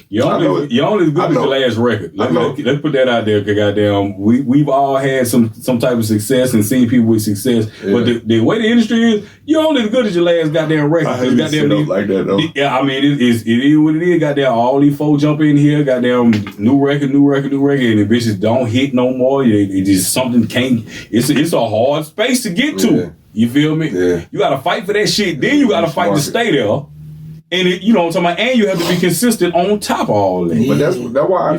You're only as good as your last record. Let's put that out there, because goddamn, we've all had some type of success and seen people with success. Yeah. But the way the industry is, you're only as good as your last goddamn record. I hate goddamn like that though. Yeah, I mean it is what it is. Goddamn, all these folks jump in here. Goddamn, new record, and the bitches don't hit no more. It just something can't. It's a hard space to get to. Yeah. You feel me? Yeah. You gotta fight for that shit. Then you gotta fight to stay there. And you know what I'm talking about, and you have to be consistent on top of all that. But that's why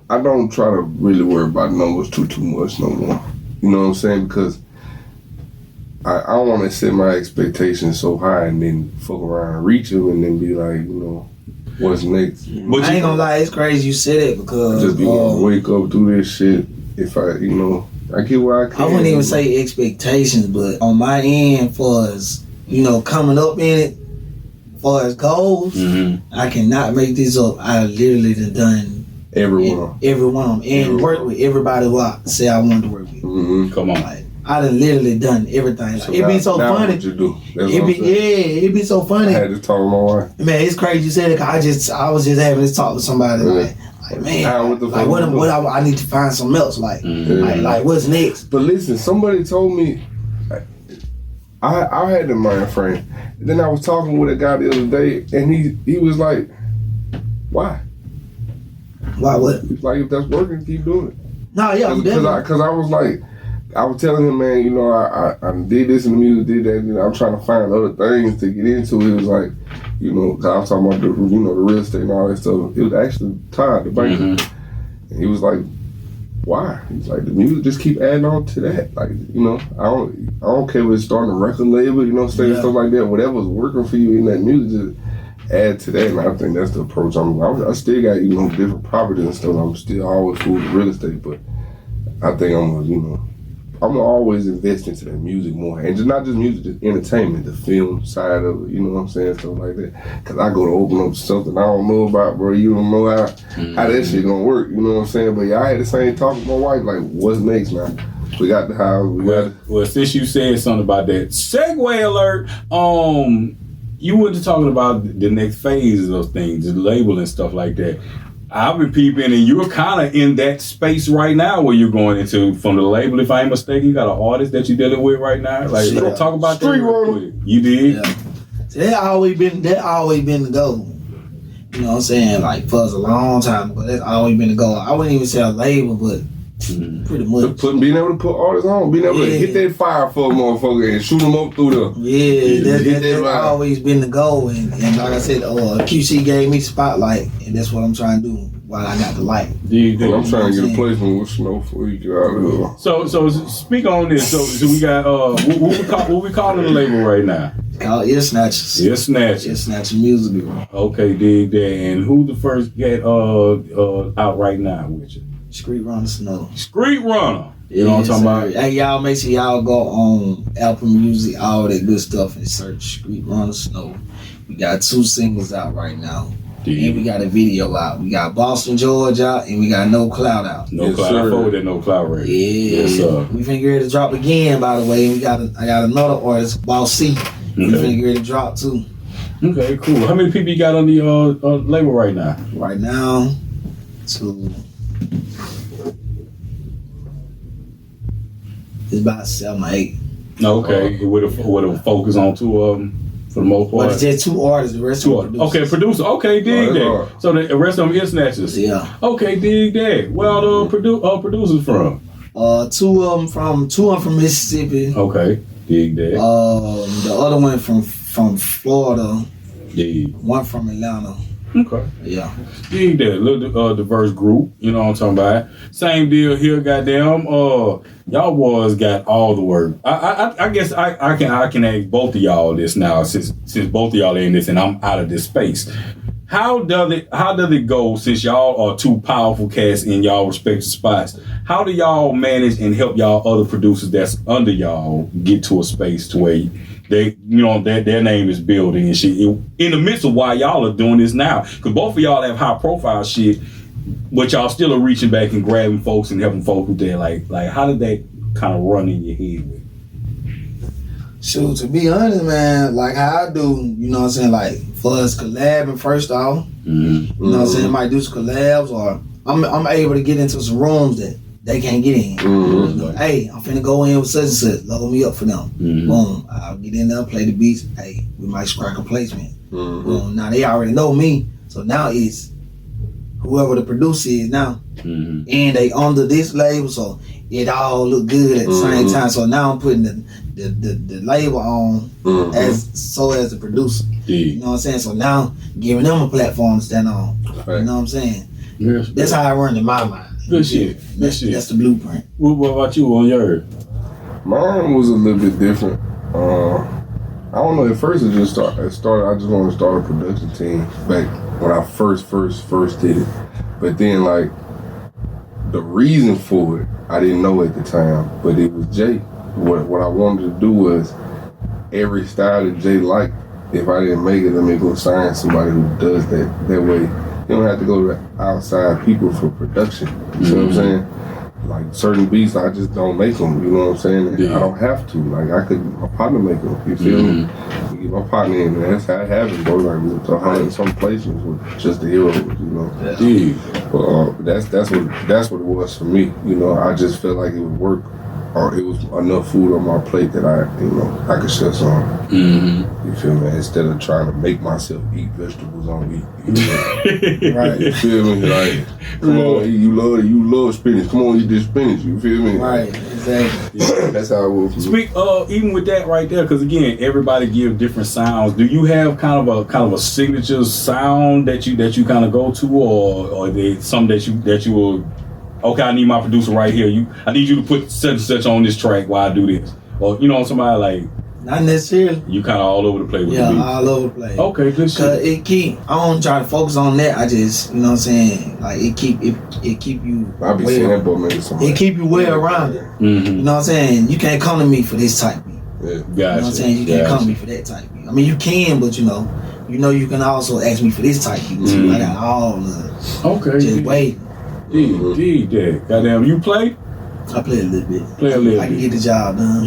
I don't try to really worry about numbers too much no more. You know what I'm saying? Because I don't want to set my expectations so high and then fuck around and reach them and then be like, you know, what's next? But I ain't gonna lie, it's crazy you said it, because I just be gonna wake up, do this shit. If I get where I can. I wouldn't even say expectations, but on my end, for as coming up in it. Far as goals, I cannot make this up. I literally done every one of them, and work with everybody who I say I wanted to work with. Come on, like, I done literally done everything. Like, it'd be so funny. What you do? It'd be so funny. I had to talk to my wife. Man, it's crazy you said it. Cause I was just having this talk with somebody. Like man, what I need to find something else. Like what's next? But listen, somebody told me. I had a mind frame. Then I was talking with a guy the other day, and he was like, "Why? Why what?" He's like, "If that's working, keep doing it." No, yeah, because I was like, I was telling him, man, I did this in the music, did that. I'm trying to find other things to get into. It was like, cause I was talking about the real estate and all that stuff. It was actually tied to banking, and he was like, why? He's like, the music just keep adding on to that. Like, I don't care if it's starting a record label, stuff like that. Whatever's working for you in that music, just add to that. And I think that's the approach. I still got, different properties and stuff. I'm still always fool with real estate, but I think I'm gonna, I'm always invest into the music more, and just not just music, just entertainment, the film side of it. You know what I'm saying, stuff like that. Cause I go to open up something I don't know about, bro. You don't know how that shit gonna work. You know what I'm saying? But yeah, I had the same talk with my wife, like, what's next, man? We got the house. Well, since you said something about that, segue alert. You were just talking about the next phases of things, the label and stuff like that. I've been peeping, and you're kind of in that space right now where you're going into from the label. If I ain't mistaken, you got an artist that you're dealing with right now. Like, talk about Street that. Runner. You did. Yeah. So that always been the goal. You know what I'm saying? Like for us a long time ago, that's always been the goal. I wouldn't even say a label, but pretty much being able to put artists on, being able to hit that fire for a motherfucker and shoot them up through the. That's always been the goal. And like I said, QC gave me the spotlight, and that's what I'm trying to do while I got the light. I'm trying to get a placement with Snow before you get out of here. So speak on this. So we got what we calling the label right now? It's called Ear Snatchers. Ear Snatchers. Ear Snatcher Music. Okay, dig that. And who the first get out right now with you? Street Runner Snow. Street Runner. You know what I'm talking about? Hey, y'all make sure y'all go on Apple Music, all that good stuff, and search Street Runner Snow. We got 2 singles out right now. And we got a video out. We got Boston, Georgia out, and we got No Cloud out. No Cloud. I forward that No Cloud right. Yeah. Yes, sir. We finna get ready to drop again, by the way. I got another artist, Boss C. We finna get ready to drop too. Okay, cool. How many people you got on the label right now? Right now, 2. It's about 7 or 8. Okay, with a focus on 2 of them for the most part. But it's just 2 artists, the rest 2 of them producers. Okay, producer. Okay, dig that. So the rest of them is snatchers. Yeah. Okay, dig that. Where are the producers from? 2 of them from Mississippi. Okay, dig that. The other one from Florida. Yeah. 1 from Atlanta. Okay. Yeah. Dig that. Little diverse group. You know what I'm talking about. Same deal here. Goddamn. Y'all boys got all the work. I guess I can ask both of y'all this now since both of y'all are in this and I'm out of this space. How does it go since y'all are 2 powerful cats in y'all respective spots? How do y'all manage and help y'all other producers that's under y'all get to a space to where they, their name is building and shit in the midst of why y'all are doing this now? Because both of y'all have high profile shit, but y'all still are reaching back and grabbing folks and helping folks with that. Like how did that kind of run in your head with? Shoot, to be honest, man, like how I do, you know what I'm saying, like for us collabing first off, you know what I'm saying, might do some collabs or I'm able to get into some rooms that they can't get in. Hey, I'm finna go in with such and such, load me up for them. Boom, I'll get in there, play the beats. Hey, we might scratch a placement. Boom, now they already know me, so now it's whoever the producer is now, and they under this label, so it all look good at the same time. So now I'm putting the label on as the producer. You know what I'm saying? So now giving them a platform to stand on. Right. You know what I'm saying? Yes, that's how I run in my mind. Good shit. That's the blueprint. What about you on yours? Mine was a little bit different. I don't know. At first, it started. I just wanted to start a production team back when I first did it. But then, like, the reason for it, I didn't know at the time. But it was Jay. What I wanted to do was every style that Jay liked. If I didn't make it, let me go sign somebody who does that. That way, you don't have to go to outside people for production. You know what I'm saying? Like certain beats, I just don't make them. You know what I'm saying? I don't have to. Like my partner make them. You feel me? You get my partner in, and that's how it happens, bro. Like with 100 some placements with just the heroes. You know? But that's what it was for me. You know, I just felt like it would work. Or it was enough food on my plate that I could share some. You feel me? Instead of trying to make myself eat vegetables on wheat. You know? Right. You feel me? Like, come on, you love spinach. Come on, eat this spinach. You feel me? Right. Exactly. That's how it was. Even with that right there, because again, everybody give different sounds. Do you have kind of a signature sound that you kind of go to, or some that you will? Okay, I need my producer right here. I need you to put such and such on this track while I do this. Or, somebody like, Not necessarily. You kind of all over the place with the beats. Yeah, all over the place. Okay, good shit. Cause I don't try to focus on that. I just, you know what I'm saying? Like it keep you. I be saying that, but maybe somebody. It keep you well around it. Mm-hmm. You know what I'm saying? You can't come to me for this type beat. Yeah. Gotcha. You know what I'm saying? You can't come to me for that type beat. I mean, you can, but you know you can also ask me for this type beat too. I got all the. Okay. Just wait. Dad. Goddamn, you play? I play a little bit. I can get the job done.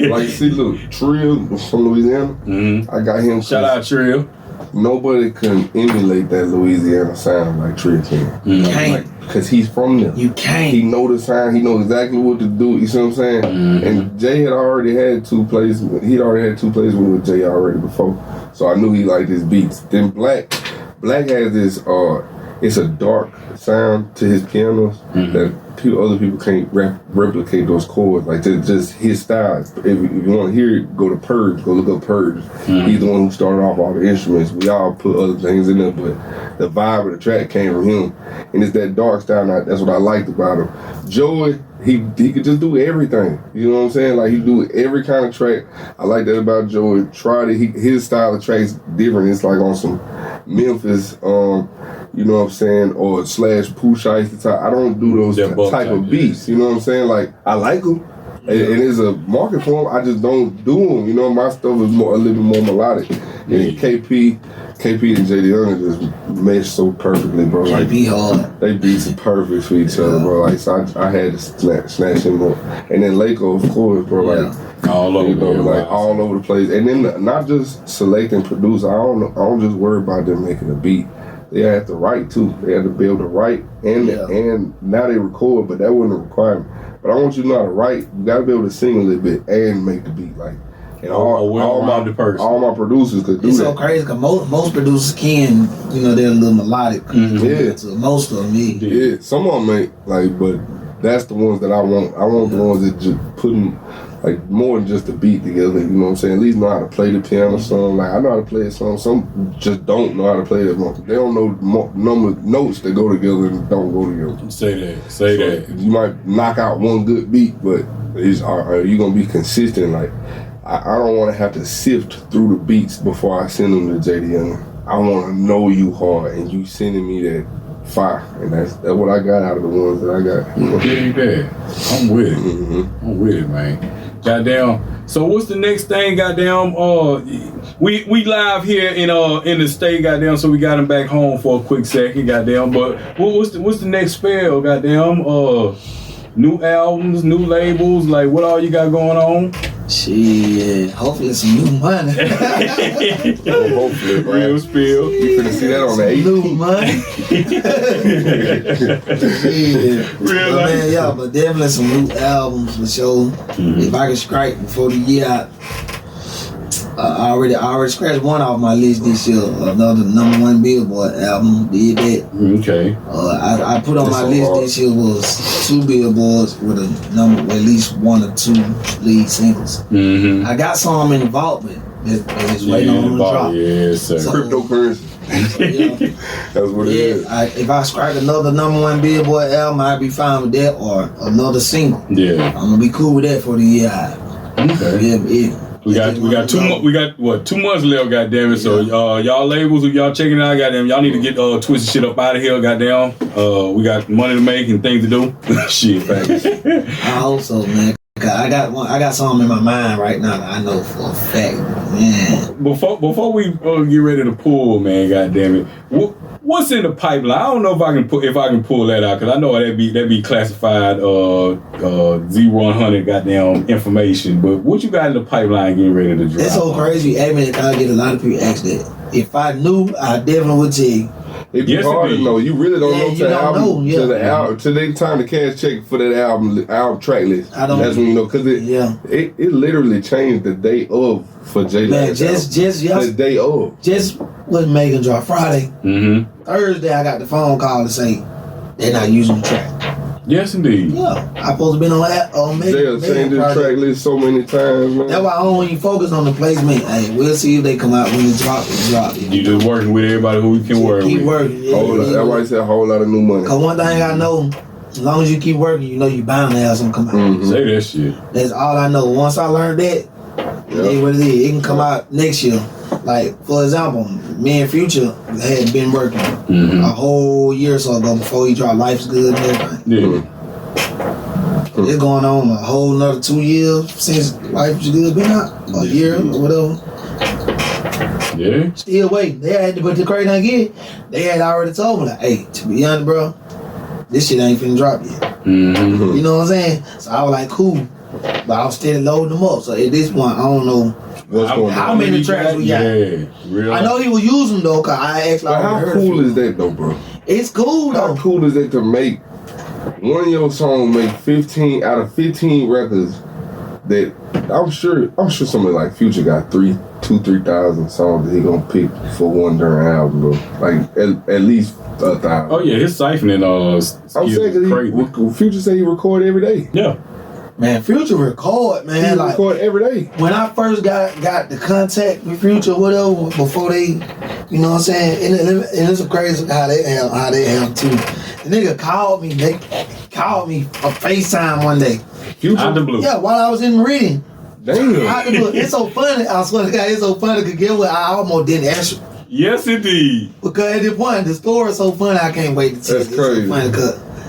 Like, see, look, Trill from Louisiana. Mm-hmm. I got him. Shout out Trill. Nobody can emulate that Louisiana sound like Trill can. You can't. Because he's from there. You can't. He know the sound. He know exactly what to do. You see what I'm saying? Mm-hmm. And Jay had already had 2 plays. He'd already had 2 plays with Jay already before. So I knew he liked his beats. Then Black has this, it's a dark sound to his pianos that other people can't replicate those chords. Like just his style. If you want to hear it, go to Purge. Go look up Purge. He's the one who started off all the instruments. We all put other things in there, but the vibe of the track came from him. And it's that dark style. That's what I liked about him. Joey, he could just do everything. You know what I'm saying? Like he do every kind of track. I like that about Joey. His style of tracks different. It's like on some Memphis, you know what I'm saying, or / Pooh Shiesty type. I don't do those type of beats. You know what I'm saying? Like I like them, and there's a market for them. I just don't do them. You know, my stuff is a little bit more melodic. And KP and JD Young just mesh so perfectly, bro. Like KP hard. They beats are perfect for each other, bro. Like so, I had to snatch him up. And then Lako, of course, bro. Like all over, all over the place. And then not just select and produce. I don't just worry about them making a beat. They have to write too. They have to be able to write and now they record, but that wasn't a requirement. But I want you to know how to write. You gotta be able to sing a little bit and make the beat. Like and all my producers could do that. It's so crazy because most producers can, they're a little melodic. Yeah. So most of them, yeah. Some of them ain't but that's the ones that I want. I want the ones that just putting like more than just the beat together, you know what I'm saying? At least know how to play the piano song. Like I know how to play a song. Some just don't know how to play it. They don't know number notes that go together and don't go together. Say that. You might knock out one good beat, but are you gonna be consistent? Like I don't want to have to sift through the beats before I send them to JD Young. I want to know you hard, and you sending me that fire, and that's what I got out of the ones that I got. I'm with it. I'm with it, man. Goddamn. So what's the next thing? Goddamn. We live here in the state. Goddamn. So we got him back home for a quick second. Goddamn. But what's the next spell? Goddamn. New albums, new labels. Like what all you got going on? Shit. Hopefully some new money. Hopefully, real spill. You finna see that on the 18th. New money. Real man, but definitely some new albums for sure. If I can strike before the year out, I already scratched one off my list this year. Another #1 Billboard album. Did that. Okay. I put on my list this year was 2 billboards with a number, at least 1 or 2 lead singles. I got some in the vault, but it's waiting on the drop. Yes, sir. So, cryptocurrency. That's what it is. If I strike another #1 Billboard album, I'd be fine with that, or another single. Yeah. I'm gonna be cool with that for the year out. Okay. We got 2 months. We got 2 months left. Goddamn it! So y'all labels, if y'all checking it out, goddamn, y'all need to get Twysted shit up out of here. Goddamn, we got money to make and things to do. Shit, facts. I hope so, man. I got something in my mind right now that I know for a fact, man. Before we get ready to pull, man, goddamn it, what's in the pipeline? I don't know if I can pull that out because I know that be classified 0100 goddamn information. But what you got in the pipeline getting ready to drop? It's so crazy. I get a lot of people ask that. If I knew, I definitely would tell you. It'd be hard to know. You really don't know till the album, till they time the cash check for that album track list. That's when you know, because it literally changed the day of for Jay. Man, just the day of. Just when Megan dropped Friday. Thursday, I got the phone call to say they're not using the track. Yes, indeed. Yeah, I supposed to be on Megan. They'll change the track list so many times, man. That's why I don't even focus on the placement. Hey, we'll see if they come out when it drop. You just working with everybody who you can work with. Keep working. That's why I said a whole lot of new money. Cause one thing I know, as long as you keep working, you know you bound to have something come out. Say that shit. That's all I know. Once I learned that, It is what it is. It can come out next year. Like, for example, me and Future had been working a whole year or so ago before he dropped Life's Good and everything. Yeah. It's going on a whole nother 2 years since Life's Good been out. A year or whatever. Yeah. Still waiting. They had to put the crazy thing again. They had already told me, like, hey, to be honest, bro, this shit ain't finna drop yet. Mm-hmm. You know what I'm saying? So I was like, cool. But I was still loading them up. So at this point, I don't know how many tracks we got. Yeah, really. I know he was using them though, cause I actually how cool is that though, bro? It's cool though. How cool is it to make one of your songs make 15 out of 15 records that I'm sure somebody like Future got 3,000 songs that he gonna pick for one during album, bro. Like at least 1,000. Oh yeah, his siphoning I'm saying crazy. Future say he record every day. Yeah. Man, Future record, man. He record every day. When I first got the contact with Future, whatever, before they, you know what I'm saying? And it's crazy how they have too. The nigga called me a FaceTime one day. Future? Out the blue. Yeah, while I was in Meridian. Damn. Out the blue. It's so funny. I swear to God, it's so funny because get what? I almost didn't answer. Yes, indeed. Because at this point, the story is so funny, I can't wait to tell you. That's crazy. It's so funny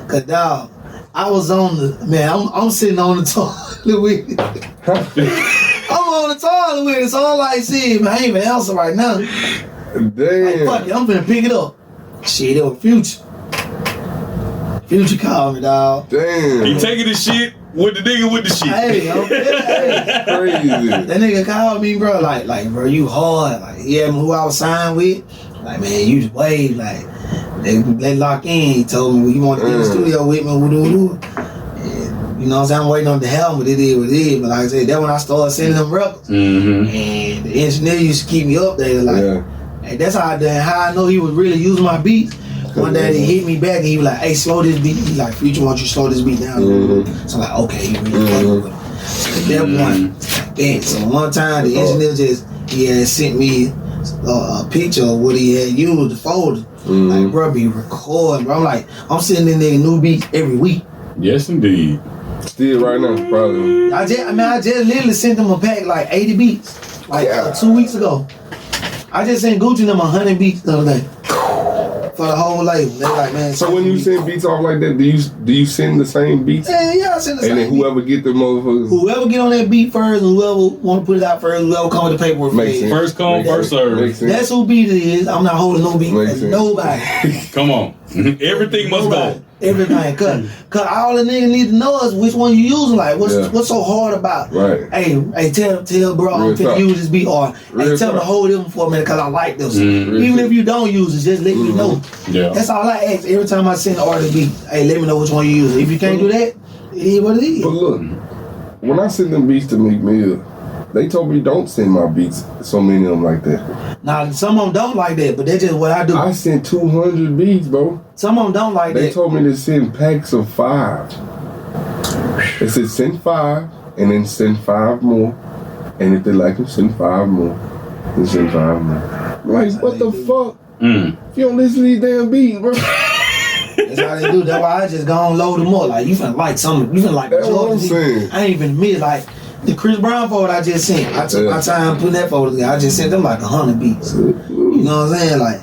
because dog, I was on the, man, I'm sitting on the toilet with it. I'm on the toilet with it, so I'm like, see, man, I ain't even answer right now. Damn. Like, fuck it, I'm finna pick it up. Shit, it was Future. Future called me, dog. Damn. He taking the shit with the nigga with the shit. Hey, okay. Crazy. That nigga called me, bro, like, bro, you hard. Like, he asked me who I was signed with. Like, man, you just wave, like, they lock in. He told me, well, you want to be in the studio with me? And, you know what I'm saying? I'm waiting on the helmet. It is what it is. But like I said, that's when I started sending them records. Mm-hmm. And the engineer used to keep me updated. Like, hey, that's how I know he was really using my beats. One day he hit me back and he was like, hey, slow this beat. He like, Future, want you to slow this beat down. So I'm like, okay, he really fucking with it. So at that point, damn. So one time the engineer he had sent me a picture of what he had used, the folder. Like, bro, be recording, bro. I'm sending in there new beats every week. Yes, indeed. Still right now, probably. I just literally sent them a pack like 80 beats, like 2 weeks ago. I just sent Gucci them 100 beats the other day for the whole label. They like, man. So when you send beats off like that, do you send the same beats? Yeah, I send the same. And then whoever get the motherfuckers, whoever get on that beat first, and whoever want to put it out first, whoever come with the paperwork first. First come, first serve. That's who beat it is. I'm not holding no beat for nobody. Come on, everything must go. Everything, cause all the nigga need to know is which one you using. Like, what's so hard about? Right. Hey, tell bro, I'm finna use this beat, or hey, tell him to hold him for a minute, cause I like this. Even if you don't use it, just let me know. Yeah. That's all I ask every time I send an artist beat. Hey, let me know which one you use. If you can't do that, it is what it is. But look, when I send them beats to Meek Mill, they told me don't send my beats, so many of them like that. Now, some of them don't like that, but that's just what I do. I sent 200 beats, bro. Some of them don't like that. They told me to send packs of 5. They said send 5, and then send 5 more. And if they like them, send 5 more. Then send 5 more. I'm like, what the fuck? If you don't listen to these damn beats, bro. That's how they do. That's why I just go and load them up. Like, you finna like something. You finna like That's what I'm saying. I ain't even admit, like, the Chris Brown folder I just sent. I took my time putting that folder together. I just sent them like 100 beats. You know what I'm saying? Like,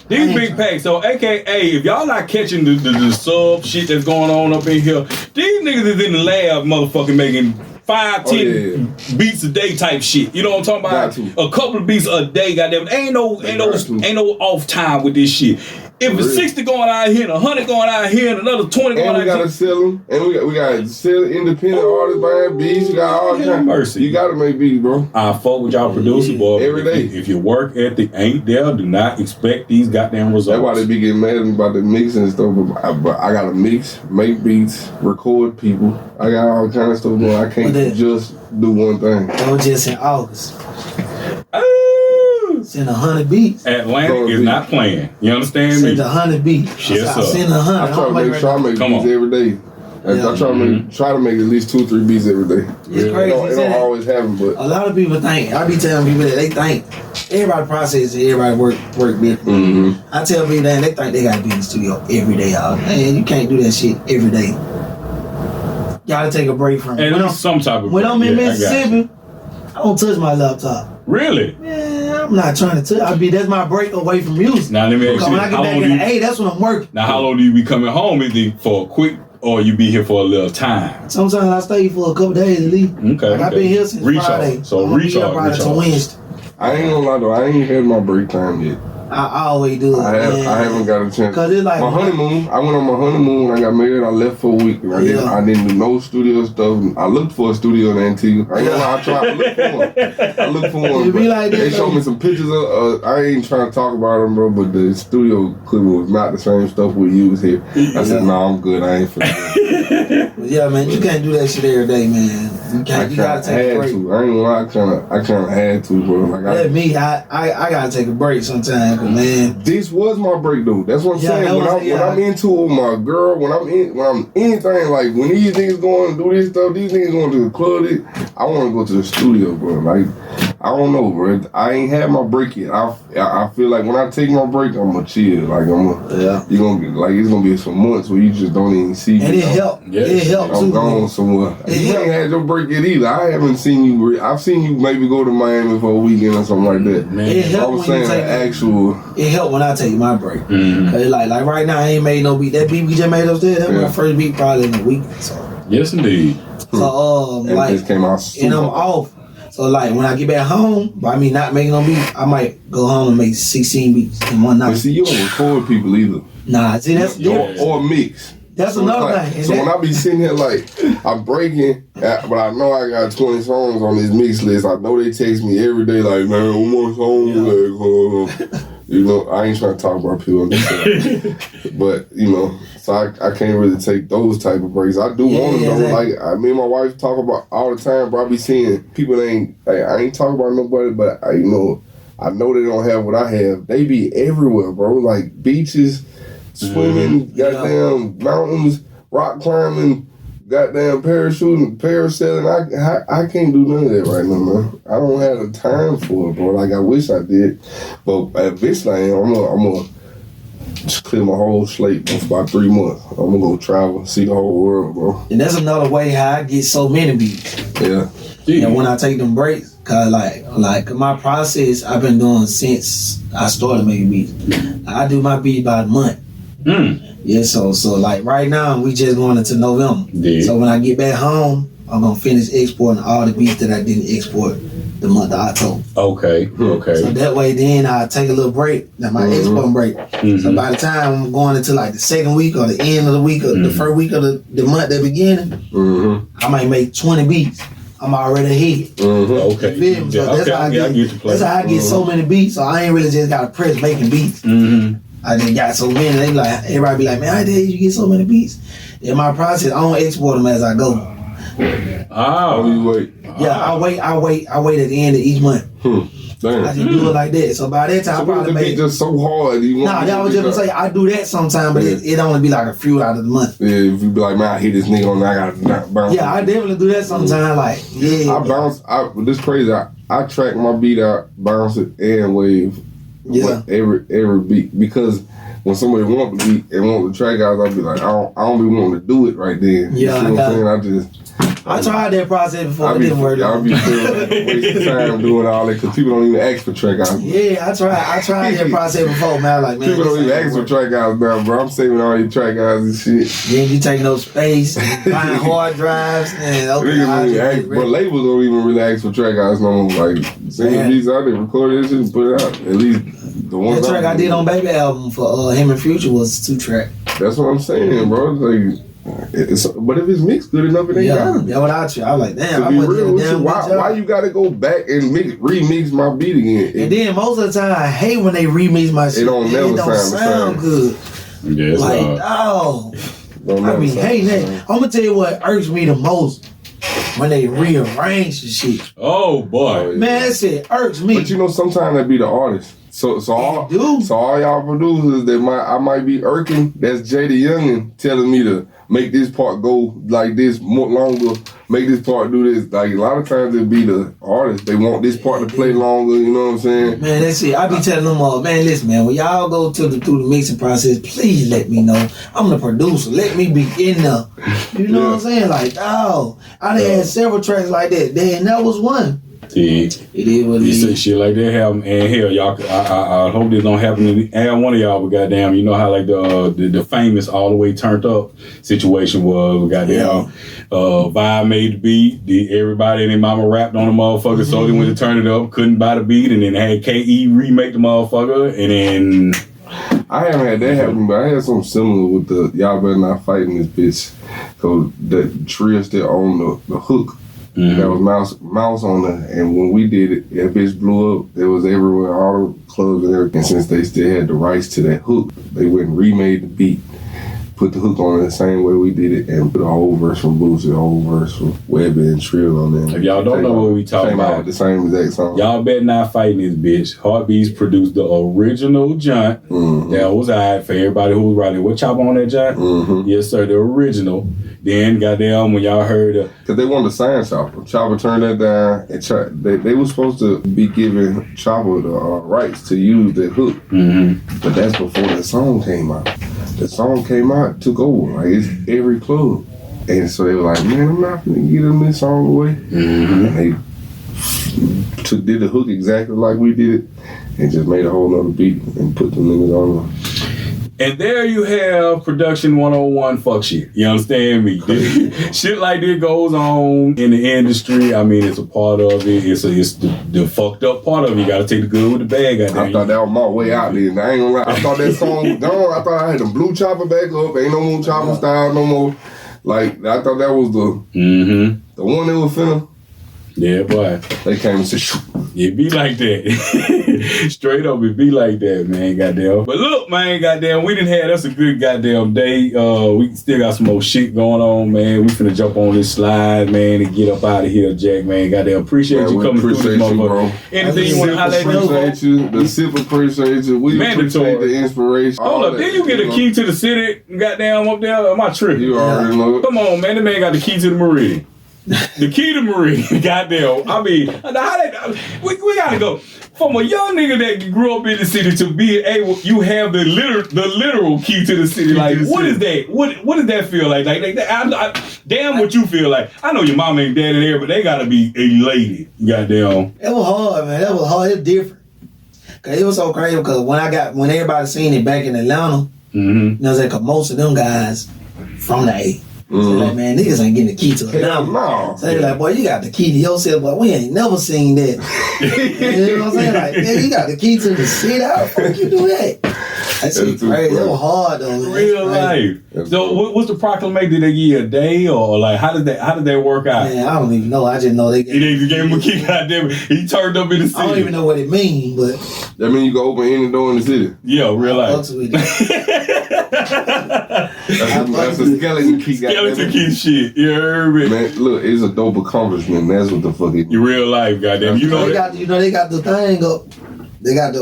these big packs. So, AKA, if y'all not catching the sub shit that's going on up in here, these niggas is in the lab, motherfucking making 5-10 beats a day type shit. You know what I'm talking about? A couple of beats a day, goddamn. Ain't no off time with this shit. If it's 60 going out here and 100 going out here and another 20 going out here. And we gotta sell them. And we gotta sell independent artists buying beats. You got all kinds. Mercy. You gotta make beats, bro. I fuck with y'all producer, boy. Every day. If your work ethic ain't there, do not expect these goddamn results. That's why they be getting mad at me about the mixing and stuff. But I gotta mix, make beats, record people. I got all kinds of stuff going. I can't just do one thing. That was just in August. Send 100 beats. Atlantic is not playing. You understand me? Send 100 beats. Yes, sir. Send 100. I try to make beats every day. I try to make at least 2-3 beats every day. It's crazy. It don't always happen, but a lot of people think. I be telling people that they think everybody process it, everybody work different. I tell people that they think they gotta be in the studio every day, y'all. Man, you can't do that shit every day. You gotta take a break from it. And some type of break. When I'm in Mississippi, I don't touch my laptop. Really? Man, I'm not trying to touch. That's my break away from music. Now let me ask you. When I get back in the 8, that's when I'm working. Now, how long do you be coming home? Is it for a quick, or you be here for a little time? Sometimes I stay for a couple days at least. Okay. Like I've been here since Friday. So I'm recharge. to Wednesday. I ain't gonna lie though, I ain't had my break time yet. I always do it. I haven't got a chance. Cause it's like my honeymoon. I went on my honeymoon when I got married. I left for a week. And I didn't do no studio stuff. I looked for a studio in Antigua. I ain't gonna lie, I tried to look for one. I looked for one. But like they showed me some pictures of. I ain't trying to talk about them, bro. But the studio equipment was not the same stuff we use here. I said, nah, I'm good. I ain't for that. Yeah, man, you can't do that shit every day, man. You gotta take a break. I ain't gonna lie, I kind of had to, bro. Like I gotta take a break sometimes, man. This was my break though. That's what I'm saying. When I'm into it with my girl, when I'm anything, like when these niggas going to do this stuff, these niggas going to the club, I want to go to the studio, bro. Like I don't know, bro. I ain't had my break yet. I feel like when I take my break, I'm gonna chill. Like you gonna get like it's gonna be some months where you just don't even see. And it helped. Yeah. It helped too. I'm gone somewhere. You ain't had your break yet either. I haven't seen you. I've seen you maybe go to Miami for a weekend or something like that. Man. It helped I was saying the actual. It helped when I take my break. Cause like right now I ain't made no beat. That beat we just made upstairs. That was my first beat probably in a week. So yes, indeed. So and like, this came out and I'm off. So like when I get back home, by me not making no beat, I might go home and make 16 beats in one night. But see, you don't record people either. Nah, see that's or mix. That's so another thing. So when I be sitting here like I'm breaking, but I know I got 20 songs on this mix list. I know they text me every day like, man, one more song. Like, you know, I ain't trying to talk about people on this but you know, so I can't really take those type of breaks. I do want them though. Like me and my wife talk about all the time, bro. I be seeing people I ain't talking about nobody, but I know they don't have what I have. They be everywhere, bro. Like beaches, swimming, goddamn mountains, rock climbing, goddamn parachuting, parasailing. I can't do none of that right now, man. I don't have the time for it, bro. Like I wish I did. But eventually I'm gonna just clear my whole slate for about 3 months. I'm gonna go travel, see the whole world, bro. And that's another way how I get so many beats. Yeah. And when I take them breaks, cause like my process I've been doing since I started making beats. I do my beat by a month. Yeah, so like right now we just going into November. Yeah. So when I get back home, I'm gonna finish exporting all the beats that I didn't export the month of October. Okay. So that way then I take a little break. Now my exporting break. So by the time I'm going into like the second week or the end of the week or the first week of the month at the beginning, I might make 20 beats. I'm already ahead. Okay. You feel me? So that's how I get so many beats. So I ain't really just got to press making beats. I just got so many. They like everybody be like, man, how the hell you get so many beats? In my process, I don't export them as I go. You wait. Yeah, I wait at the end of each month. Damn. I just do it like that. So by that time, I probably make just so hard. That was just gonna say I do that sometime, but it only be like a few out of the month. Yeah, if you be like, man, I hit this nigga on, I gotta bounce. Yeah, I definitely do that sometime. Like, I bounce. This crazy. I track my beat out, bounce it, and wave. Yeah. Every beat, because when somebody want the beat and want the track out, I'll be like, I don't be wanting to do it right then. Yeah, you know what I'm saying? I tried that process before. It didn't work. I'll be wasting time doing all that because people don't even ask for track outs. Yeah, I tried that process before, man. Like, man, people don't even ask for track outs now, bro. I'm saving all these track outs and shit. Then you take no space, buying hard drives, and but labels don't even really ask for track outs no more. Like, send the beats out there, record this shit, and put it out. At least the one track I did on Baby album for him and Future was 2 track. That's what I'm saying, bro. Like. But if it's mixed good enough, it ain't gotta be. Yeah, without you, I was like, damn. To be real with you, why you gotta go back and remix my beat again? And then most of the time, I hate when they remix my shit. It don't sound good. Yeah, like, I mean, hating that. I'm gonna tell you what irks me the most when they rearrange the shit. Oh boy, man, that shit irks me. But you know, sometimes that be the artist. So all y'all producers that I might be irking, that's Jay the Youngin telling me to make this part go like this more longer, make this part do this. Like a lot of times it be the artists, they want this part to play longer, you know what I'm saying? Man, that's it. I be telling them all, man, listen, man, when y'all go through the mixing process, please let me know. I'm the producer. Let me be in there. You know what I'm saying? Like, I done had several tracks like that. Then that was one. See, it is what it you say is. shit like that happen, and hell, y'all. I hope this don't happen to any one of y'all. But goddamn, you know how like the famous all the way turned up situation was. Goddamn, Vibe made the beat. Everybody and their mama rapped on the motherfucker, so they went to turn it up. Couldn't buy the beat, and then had KE remake the motherfucker, and then. I haven't had that happen, but I had something similar with the y'all better not fighting this bitch. Cause the tree still on the hook. That was mouse on there, and when we did it, that bitch blew up. It was everywhere, all the clubs and everything. And since they still had the rights to that hook, they went and remade the beat, put the hook on it the same way we did it, and put a whole verse from Boosie, a whole verse from Webby and Trill on there. If y'all don't know what we talking about, the same exact song. Y'all better not fighting this bitch. Heartbeatz produced the original joint. That was alright for everybody who was writing. What chop on that joint? Yes, sir, the original. Then, goddamn, when y'all heard because they wanted to sign Chopper. Chopper turned that down, and they were supposed to be giving Chopper the rights to use that hook. But that's before the song came out. The song came out, took over. Like, it's every club. And so they were like, man, I'm not going to give them this song away. And they did the hook exactly like we did it, and just made a whole nother beat and put them niggas on there. And there you have production 101 fuck shit. You understand me? Shit like this goes on in the industry. I mean, it's a part of it. It's the fucked up part of it. You gotta take the good with the bad. I thought that was my way out there. I ain't gonna lie. I thought that song was gone. I thought I had the blue chopper back up. Ain't no more chopper style no more. Like, I thought that was the one that was finna. Yeah, boy. They came and said, shoot. It be like that. Straight up, it be like that, man, goddamn. But look, man, goddamn, we done had us a good goddamn day. We still got some more shit going on, man. We finna jump on this slide, man, and get up out of here, Jack, man. Goddamn, appreciate you coming through this motherfucker. Anything you want to highlight? Appreciate you. The Sipp appreciate you. We appreciate the inspiration. Hold up, then you get a key to the city, goddamn, up there. Am I tripping? You already know it. Come on, man, the man got the key to the Meridian. The key to Meridian, goddamn. I mean, we gotta go from a young nigga that grew up in the city to be able. You have the literal key to the city. Like, what is that? What does that feel like? Like damn, what you feel like? I know your mom and dad in there, but they gotta be elated. Goddamn. It was hard, man. That was hard. It's different. Cause it was so crazy. Because when everybody seen it back in Atlanta, you know, it's like most of them guys from the A. So like, man, niggas ain't getting the key to it now. No. So they like, boy, you got the key to yourself, but we ain't never seen that. You know what I'm saying? Like, man, you got the key to the city. How the fuck you do that? That shit crazy. It was hard though, man. Real life. So what's the proclamation? Did they give you a day, or like how did that work out? Man, I don't even know. I just know they gave him a key. Goddamn it, he turned up in the city. I don't even know what it means, but that mean you can open any door in the city. Yeah, real life. That's a skeleton key. Skeleton key shit. You heard me? Man, look, it's a dope accomplishment. That's what the fuck it is. Your real life, goddamn. You know they got the thing up. They got the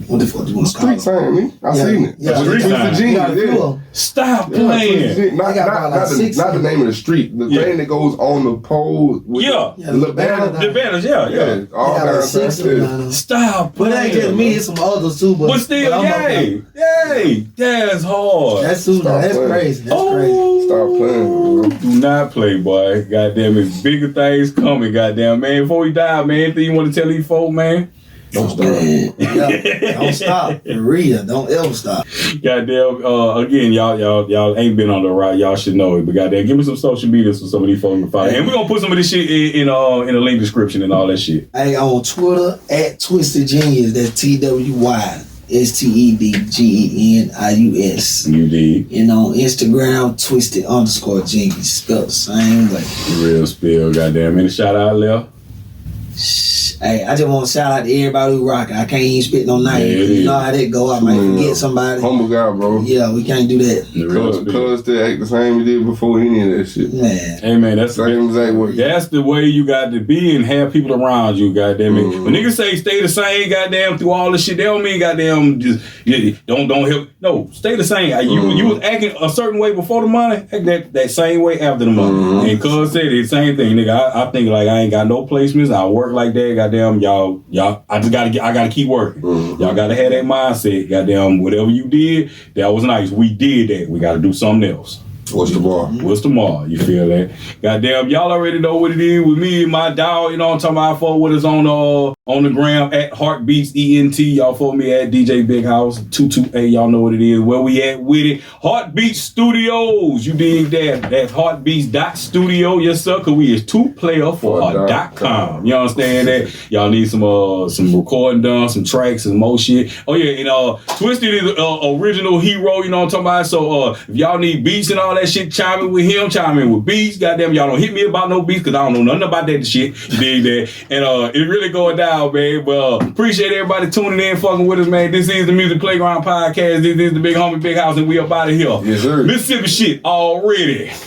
what the fuck do you want to call it? Street sign, man. I seen it. Yeah, Twysted Genius. Stop playing. Not the name of the street. The thing that goes on the pole. With the banners. The banners, yeah. All kinds of stuff. Stop playing. But it ain't just me. It's some others too. But still, yay. That's hard. That's crazy. That's crazy. Stop playing, bro. Do not play, boy. Goddamn, it's bigger things coming, goddamn, man. Before we die, man, anything you want to tell these folk, man? Don't stop. Don't stop. For real. Don't ever stop. Goddamn. Again, y'all ain't been on the right. Y'all should know it. But goddamn, give me some social media so some of these folks can follow. And we're gonna put some of this shit in the link description and all that shit. Hey, on Twitter @Twysted Genius. That's TWYSTEDGENIUS. You did. And on Instagram, Twysted_Genius. Spelled the same way. Real spill. Goddamn. Any shout out left? Hey, I just want to shout out to everybody who rocking. I can't even spit no names. You know how that go. I might forget somebody. Humble guy, bro. Yeah, we can't do that. Cuz still act the same he did before any of that shit. Man. Hey, man, that's same exact way. That's the way you got to be and have people around you, goddamn it. When niggas say stay the same, goddamn, through all this shit, they don't mean goddamn just don't help. No, stay the same. You was acting a certain way before the money, act that same way after the money. And cuz said the same thing, nigga. I think like I ain't got no placements. I work like that, goddamn. Y'all. I gotta keep working. Y'all gotta have that mindset, goddamn. Whatever you did, that was nice. We did that. We gotta do something else. What's tomorrow? What's tomorrow? You feel that? Goddamn, y'all already know what it is with me and my dog. You know what I'm talking about? Follow with us on the gram at Heartbeatz ENT. Y'all follow me at DJ Big House 228. Y'all know what it is. Where we at with it? Heartbeatz Studios. You dig that? That's Heartbeatz.studio. Yes, sir. Cause we is 2player for .com. You understand that? Y'all need some recording done, some tracks and more shit. Oh yeah, and Twysted is original hero. You know what I'm talking about? So if y'all need beats and all that shit, chime in with him. Chime in with beats. Goddamn, y'all don't hit me about no beats cause I don't know nothing about that shit. You dig that? And it really going down, man. Well, appreciate everybody tuning in, fucking with us, man. This is the Music Playground Podcast. This is the Big Homie Big House, and we up out of here. Yes, sir. Mississippi shit already.